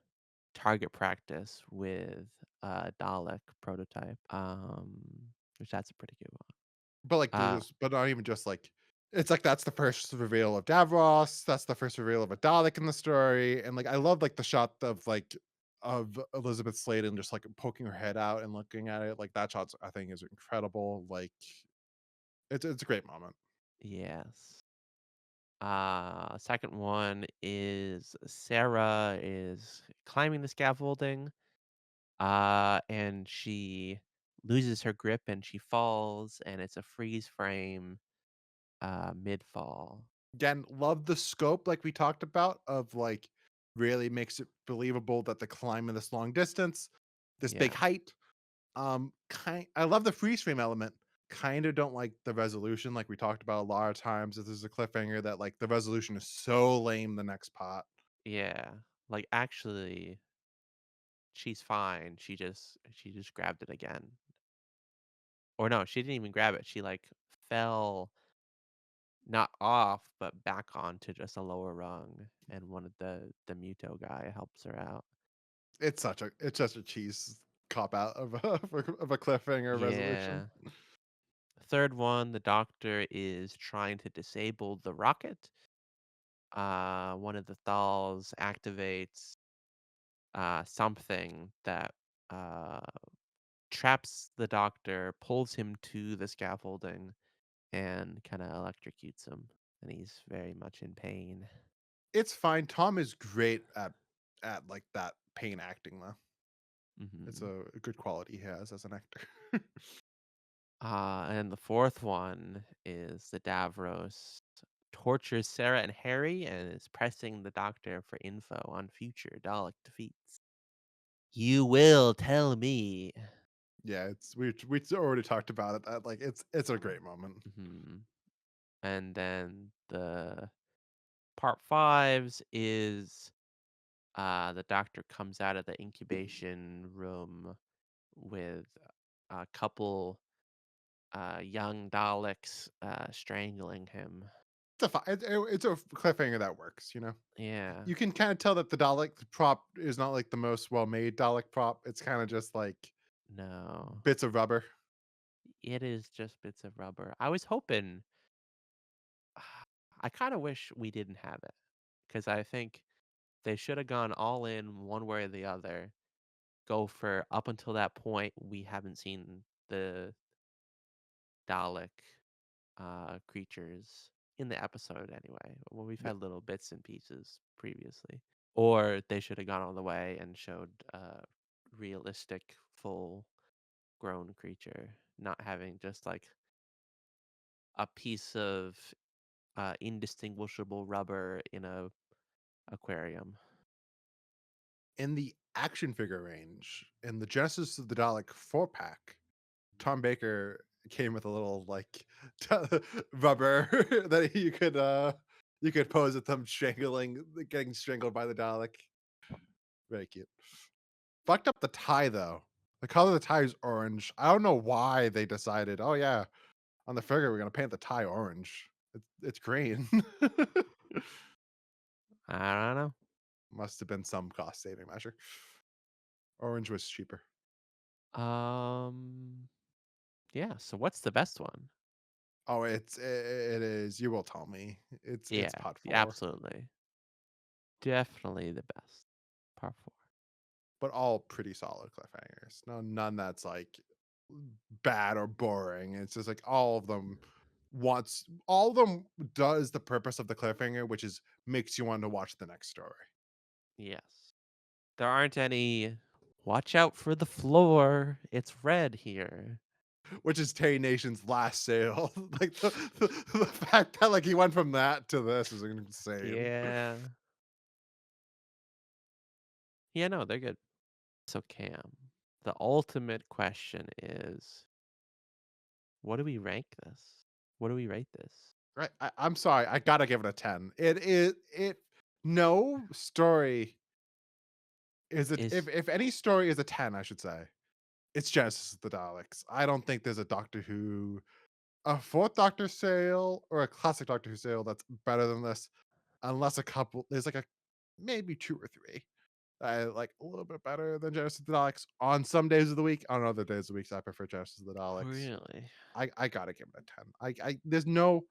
Speaker 2: target practice with a Dalek prototype, which that's a pretty good
Speaker 1: But, like,
Speaker 2: one.
Speaker 1: but not even just, like it's like that's the first reveal of Davros, that's the first reveal of a Dalek in the story, and, like, I love, like, the shot of, like of Elizabeth Sladen just, like, poking her head out and looking at it, like, that shot's I think is incredible, like, it's a great moment.
Speaker 2: Yes. Second one is Sarah is climbing the scaffolding, and she loses her grip and she falls, and it's a freeze frame, mid fall.
Speaker 1: Again, love the scope like we talked about of, like, really makes it believable that the climb in this long distance, this big
Speaker 2: Yeah,
Speaker 1: height. I love the freeze frame element. Kinda don't like the resolution, like we talked about a lot of times. If there's a cliffhanger that like the resolution is so lame the next pot.
Speaker 2: yeah. Like actually, she's fine. She just grabbed it again, or no, she didn't even grab it. She like fell not off, but back onto just a lower rung, and one of the Muto guy helps her out.
Speaker 1: It's such a cheese cop out of a of a cliffhanger resolution.
Speaker 2: Yeah. Third one, the doctor is trying to disable the rocket. One of the Thals activates something that uh, traps the doctor, pulls him to the scaffolding, and kind of electrocutes him. And he's very much in pain.
Speaker 1: It's fine. Tom is great at like that pain acting though. It's
Speaker 2: Hmm.
Speaker 1: a good quality he has as an actor.
Speaker 2: And the fourth one is the Davros tortures Sarah and Harry and is pressing the doctor for info on future Dalek defeats. You will tell me.
Speaker 1: Yeah, we already talked about it. That like it's a great moment.
Speaker 2: Hmm. And then the part fives is the doctor comes out of the incubation room with a couple young Daleks strangling him.
Speaker 1: It's a cliffhanger that works, you know?
Speaker 2: Yeah,
Speaker 1: You can kinda tell that the Dalek prop is not, like, the most well-made Dalek prop, it's kinda just, like,
Speaker 2: no,
Speaker 1: bits of rubber.
Speaker 2: it is just bits of rubber. I was hoping, I kind of wish we didn't have it because I think they should have gone all in one way or the other. Go for up until that point, we haven't seen the Dalek creatures in the episode anyway. Well, we've
Speaker 1: Yeah.
Speaker 2: had little bits and pieces previously. Or they should have gone all the way and showed a realistic, full grown creature, not having just like a piece of indistinguishable rubber in a aquarium.
Speaker 1: In the action figure range, in the Genesis of the Dalek 4-pack, Tom Baker came with a little like rubber that you could pose at them strangling getting strangled by the Dalek. Very cute. Fucked up the tie though. The color of the tie is orange. I don't know why they decided, oh yeah, on the figure we're gonna paint the tie orange. It's green.
Speaker 2: I don't know.
Speaker 1: Must have been some cost saving measure. Orange was cheaper.
Speaker 2: Um, yeah. So what's the best one?
Speaker 1: Oh, it is. You will tell me. It's
Speaker 2: Yeah,
Speaker 1: pot four,
Speaker 2: absolutely, definitely the best. Part four.
Speaker 1: but all pretty solid cliffhangers. No, none that's like bad or boring. It's just like all of them does the purpose of the cliffhanger, which is makes you want to watch the next story.
Speaker 2: Yes. There aren't any. Watch out for the floor. It's red here.
Speaker 1: Which is Terry Nation's last sale. Like the fact that like he went from that to this is insane.
Speaker 2: Yeah. Yeah, no, they're good. So, Cam, the ultimate question is what do we rank this? What do we rate this?
Speaker 1: Right. I'm sorry. I gotta give it a 10. It is it no story is it
Speaker 2: Is
Speaker 1: if any story is a 10, I should say, it's Genesis of the Daleks. I don't think there's a Doctor Who, a fourth Doctor sale or a classic Doctor Who sale that's better than this, unless a couple there's like a maybe two or three. I like a little bit better than Genesis of the Daleks on some days of the week. On other days of the week, I prefer Genesis of the Daleks.
Speaker 2: really?
Speaker 1: I gotta give it a 10. I there's no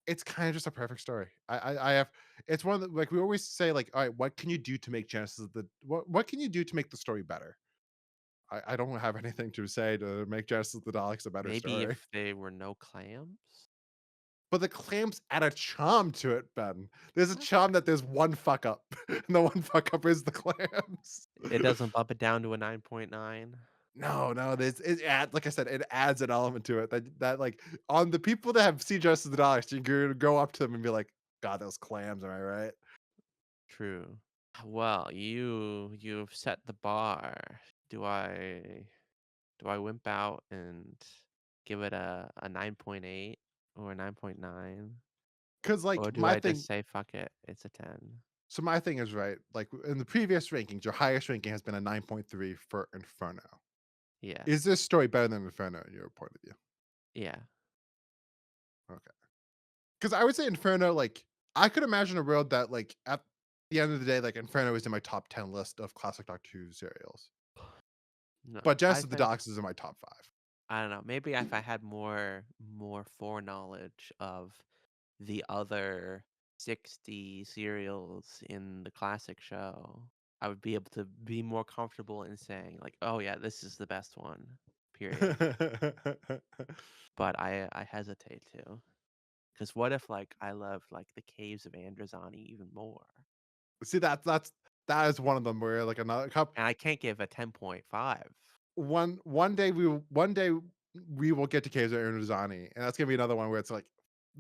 Speaker 1: it's kind of just a perfect story. I have it's one of the like we always say like, all right, what can you do to make Genesis of the what can you do to make the story better? I don't have anything to say to make Genesis of the Daleks a better
Speaker 2: Maybe
Speaker 1: story.
Speaker 2: if they were no clams?
Speaker 1: But the clams add a charm to it, Ben. There's a
Speaker 2: What?
Speaker 1: charm that there's one fuck up, and the one fuck up is the clams.
Speaker 2: It doesn't bump it down to a 9.9?
Speaker 1: No, no, there's like I said, it adds an element to it that like on the people that have seen Justice of the Daleks, you can go up to them and be like, "God, those clams, am I right?"
Speaker 2: True. Well, you've set the bar. Do I do I wimp out and give it a 9.8 or a 9.9?
Speaker 1: Because
Speaker 2: Or
Speaker 1: like
Speaker 2: do
Speaker 1: my
Speaker 2: I just
Speaker 1: thing,
Speaker 2: say fuck it, it's a 10?
Speaker 1: so my thing is right. Like in the previous rankings, your highest ranking has been a 9.3 for Inferno.
Speaker 2: Yeah.
Speaker 1: Is this story better than Inferno in your point of view?
Speaker 2: Yeah.
Speaker 1: Okay. Because I would say Inferno, like I could imagine a world that like at the end of the day, like Inferno is in my top 10 list of classic Doctor Who serials.
Speaker 2: No,
Speaker 1: But
Speaker 2: I
Speaker 1: Genesis of the
Speaker 2: think
Speaker 1: Daleks is in my top five.
Speaker 2: I don't know. Maybe if I had more foreknowledge of the other 60 serials in the classic show, I would be able to be more comfortable in saying like, "Oh yeah, this is the best one." Period. But I hesitate to, because what if like I loved like the Caves of Androzani even more,
Speaker 1: See that is one of them where like another cup
Speaker 2: and I can't give a 10.5.
Speaker 1: one day we will get to Kaiser Ernuzani, and that's gonna be another one where it's like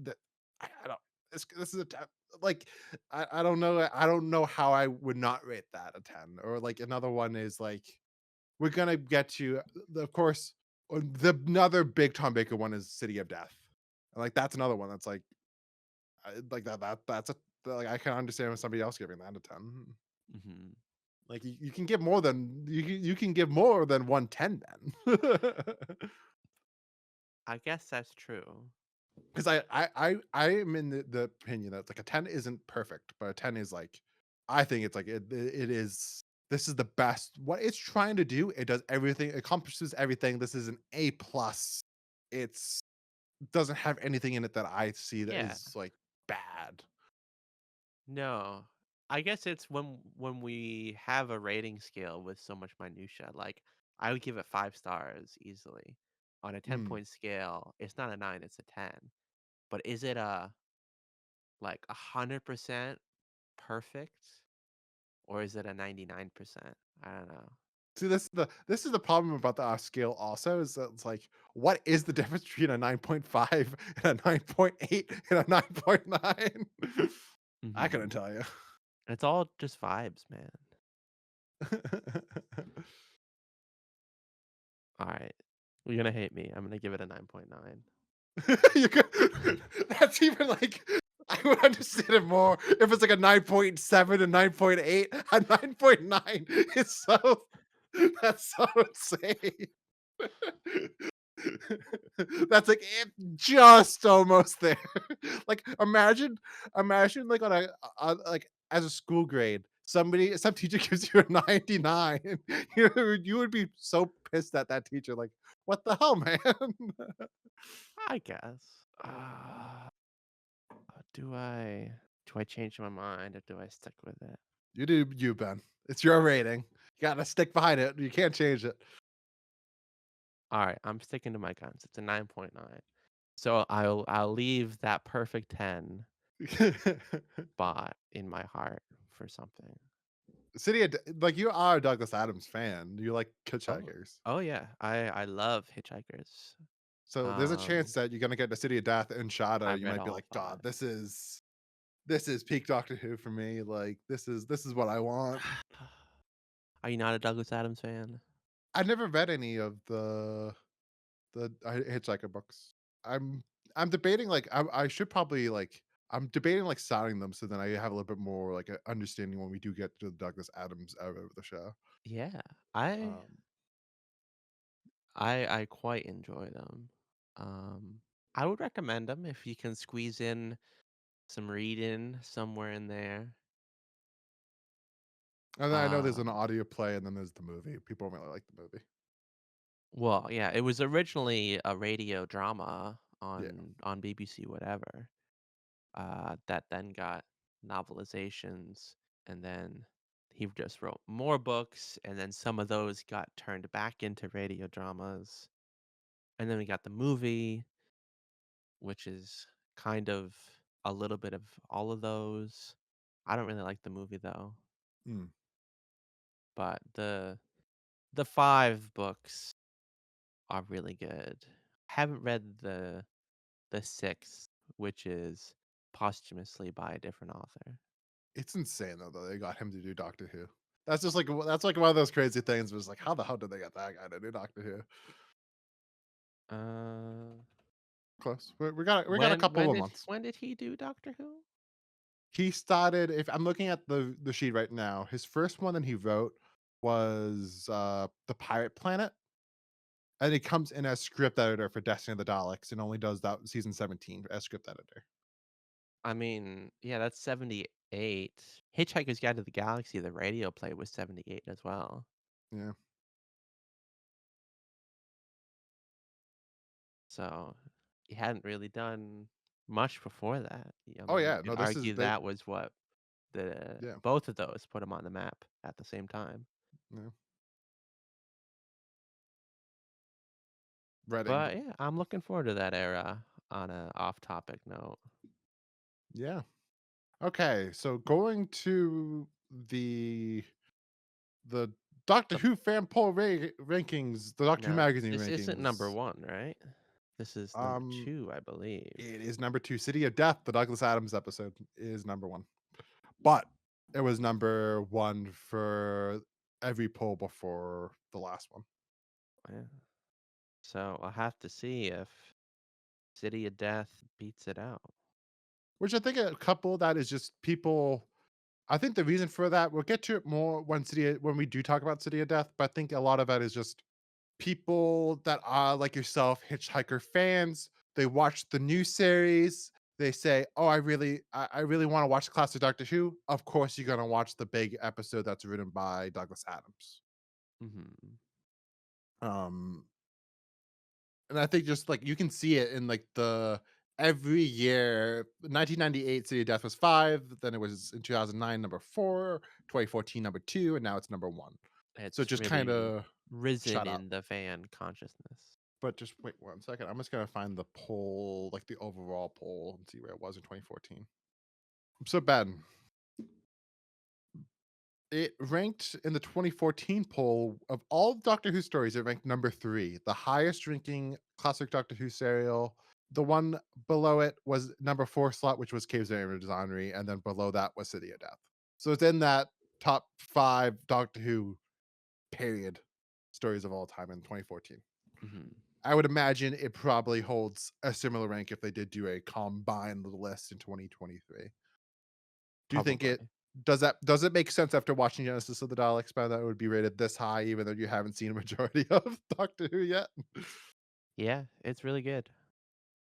Speaker 1: that I don't this is a 10, like I don't know how I would not rate that a 10 or like another one is like we're gonna get to of course the another big Tom Baker one is City of Death. And like that's another one that's like like that's a like I can understand with somebody else giving that a 10.
Speaker 2: Hmm.
Speaker 1: Like you can give more than you can give more than 110 then.
Speaker 2: I guess that's true.
Speaker 1: Because I am in the opinion that like a 10 isn't perfect, but a 10 is like I think it's like it is this is the best what it's trying to do. It does everything, it accomplishes everything. This is an A plus. It's doesn't have anything in it that I see that
Speaker 2: Yeah.
Speaker 1: is like bad.
Speaker 2: No. I guess it's when we have a rating scale with so much minutia. Like I would give it 5 stars easily. on a
Speaker 1: Mm.
Speaker 2: 10-point scale, it's not a 9, it's a 10. But is it a like 100% perfect or is it a 99%? I don't know.
Speaker 1: See, this is the problem about the scale also is that it's like, what is the difference between a 9.5 and a 9.8 and a 9.9? I couldn't
Speaker 2: Mhm.
Speaker 1: tell you.
Speaker 2: It's all just vibes, man. All right. You're gonna hate me. I'm gonna give it a 9.9.
Speaker 1: You could, that's even like I would understand it more if it's like a 9.7 and 9.8. A 9.9 is so that's so insane. That's like just almost there. Like imagine like like as a school grade, some teacher gives you a 99. You would be so pissed at that teacher. Like, what the hell, man?
Speaker 2: I guess. Do I change my mind or do I stick with it?
Speaker 1: You do you, Ben. It's your rating. You gotta stick behind it. You can't change it.
Speaker 2: All right, I'm sticking to my guns. It's a 9.9. So I'll leave that perfect 10 spot in my heart for something.
Speaker 1: Like you are a Douglas Adams fan. You like
Speaker 2: Oh.
Speaker 1: Hitchhikers.
Speaker 2: Oh yeah. I love Hitchhikers.
Speaker 1: So there's a chance
Speaker 2: Um
Speaker 1: that you're gonna get the City of Death and Shada.
Speaker 2: I've
Speaker 1: You
Speaker 2: read
Speaker 1: might be
Speaker 2: all
Speaker 1: like,
Speaker 2: 5.
Speaker 1: God, this is peak Doctor Who for me. Like this is what I want.
Speaker 2: Are you not a Douglas Adams fan?
Speaker 1: I never read any of the Hitchhiker books. I'm I'm debating like I should probably like I'm debating like starting them so then I have a little bit more like a understanding when we do get to the Douglas Adams era of the show.
Speaker 2: Yeah. I
Speaker 1: Um,
Speaker 2: I quite enjoy them. Um I would recommend them if you can squeeze in some reading somewhere in there.
Speaker 1: and then I know there's an
Speaker 2: Um
Speaker 1: audio play and then there's the movie. People don't really like the movie.
Speaker 2: well, yeah, it was originally a radio drama
Speaker 1: Yeah.
Speaker 2: on BBC whatever. That then got novelizations, and then he just wrote more books, and then some of those got turned back into radio dramas. And then we got the movie, which is kind of a little bit of all of those. I don't really like the movie though,
Speaker 1: Mm.
Speaker 2: but the 5 books are really good. Haven't read the 6th, which is posthumously by a different author.
Speaker 1: It's insane though they got him to do Doctor Who. That's just like that's like one of those crazy things. Was like, how the hell did they get that guy to do Doctor Who?
Speaker 2: Uh,
Speaker 1: Close. We got a couple of months.
Speaker 2: when did he do Doctor Who?
Speaker 1: He started. If I'm looking at the sheet right now, his first one that he wrote was the Pirate Planet, and he comes in as script editor for Destiny of the Daleks, and only does that season 17 as script editor.
Speaker 2: I mean, yeah, that's 78. Hitchhiker's Guide to the Galaxy, the radio play was 78 as well.
Speaker 1: Yeah.
Speaker 2: So he hadn't really done much before that. I
Speaker 1: Oh
Speaker 2: mean, you
Speaker 1: yeah.
Speaker 2: could
Speaker 1: No, this is
Speaker 2: argue
Speaker 1: they.
Speaker 2: that was what the
Speaker 1: Yeah.
Speaker 2: both of those put him on the map at the same time.
Speaker 1: Yeah. Reading.
Speaker 2: But yeah, I'm looking forward to that era on a off-topic note.
Speaker 1: Yeah. Okay. So going to the Doctor
Speaker 2: The
Speaker 1: Who fan poll rankings, the Doctor Who
Speaker 2: No,
Speaker 1: magazine
Speaker 2: this isn't number
Speaker 1: rankings.
Speaker 2: 1, right? This is number
Speaker 1: Um,
Speaker 2: 2, I believe.
Speaker 1: it is number two. City of Death, the Douglas Adams episode, is number one, but it was number one for every poll before the last one.
Speaker 2: Yeah. So I'll have to see if City of Death beats it out.
Speaker 1: Which I think a couple of that is just people. I think the reason for that we'll get to it more when we do talk about City of Death, but I think a lot of that is just people that are like yourself, Hitchhiker fans, they watch the new series. They say, "Oh, I really want to watch classic Doctor Who." Of course, you're gonna watch the big episode that's written by Douglas Adams.
Speaker 2: Mhm.
Speaker 1: Um, and I think just like you can see it in like the every year. 1998, City of Death was five. Then it was in 2009, number four. 2014, number two, and now it's number one. So it
Speaker 2: It's
Speaker 1: just kind
Speaker 2: really
Speaker 1: of
Speaker 2: risen
Speaker 1: shut up.
Speaker 2: in the fan consciousness.
Speaker 1: But just wait 1 second. I'm just gonna find the poll, like the overall poll, and see where it was in 2014. So Ben, it ranked in the 2014 poll of all Doctor Who stories, it ranked number 3, the highest ranking classic Doctor Who serial. The one below it was number 4 slot, which was Caves of Amazonry, and then below that was City of Death. So it's in that top 5 Doctor Who period stories of all time in 2014.
Speaker 2: Mhm.
Speaker 1: I would imagine it probably holds a similar rank if they did do a combined list in 2023. Do you think it
Speaker 2: Probably.
Speaker 1: does it make sense after watching Genesis of the Daleks by that it would be rated this high even though you haven't seen a majority of Doctor Who yet?
Speaker 2: Yeah, it's really good.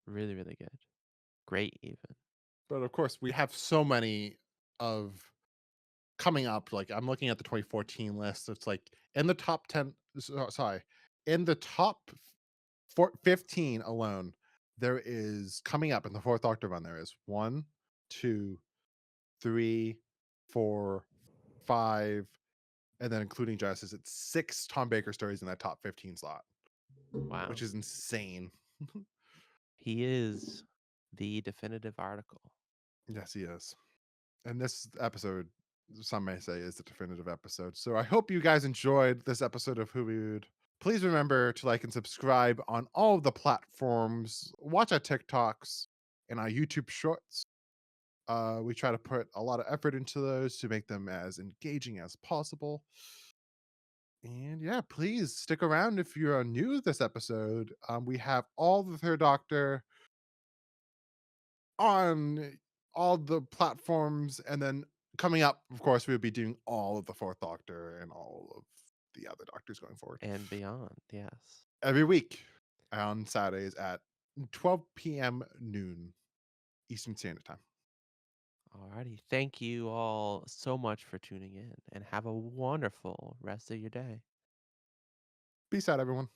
Speaker 2: Really, really good. Great even.
Speaker 1: But of course, we have so many of coming up. Like I'm looking at the 2014 list. It's like in the top 10, sorry, in the top 15 alone, there is coming up in the fourth Doctor run. There is one, two, three, four, five, and then including Genesis, it's 6 Tom Baker stories in that top 15 slot, which
Speaker 2: Wow.
Speaker 1: is insane.
Speaker 2: He is the definitive article.
Speaker 1: Yes, he is. And this episode, some may say, is the definitive episode. So I hope you guys enjoyed this episode of Who We Would. Please remember to like and subscribe on all of the platforms. Watch our TikToks and our YouTube shorts. We try to put a lot of effort into those to make them as engaging as possible. And yeah, please stick around if you're new to this episode. We have all the Third Doctor on all the platforms, and then coming up, of course, we'll be doing all of the Fourth Doctor and all of the other Doctors going forward
Speaker 2: And beyond, yes.
Speaker 1: every week on Saturdays at 12 p.m. noon Eastern Standard Time.
Speaker 2: Alrighty. Thank you all so much for tuning in and have a wonderful rest of your day.
Speaker 1: Peace out, everyone.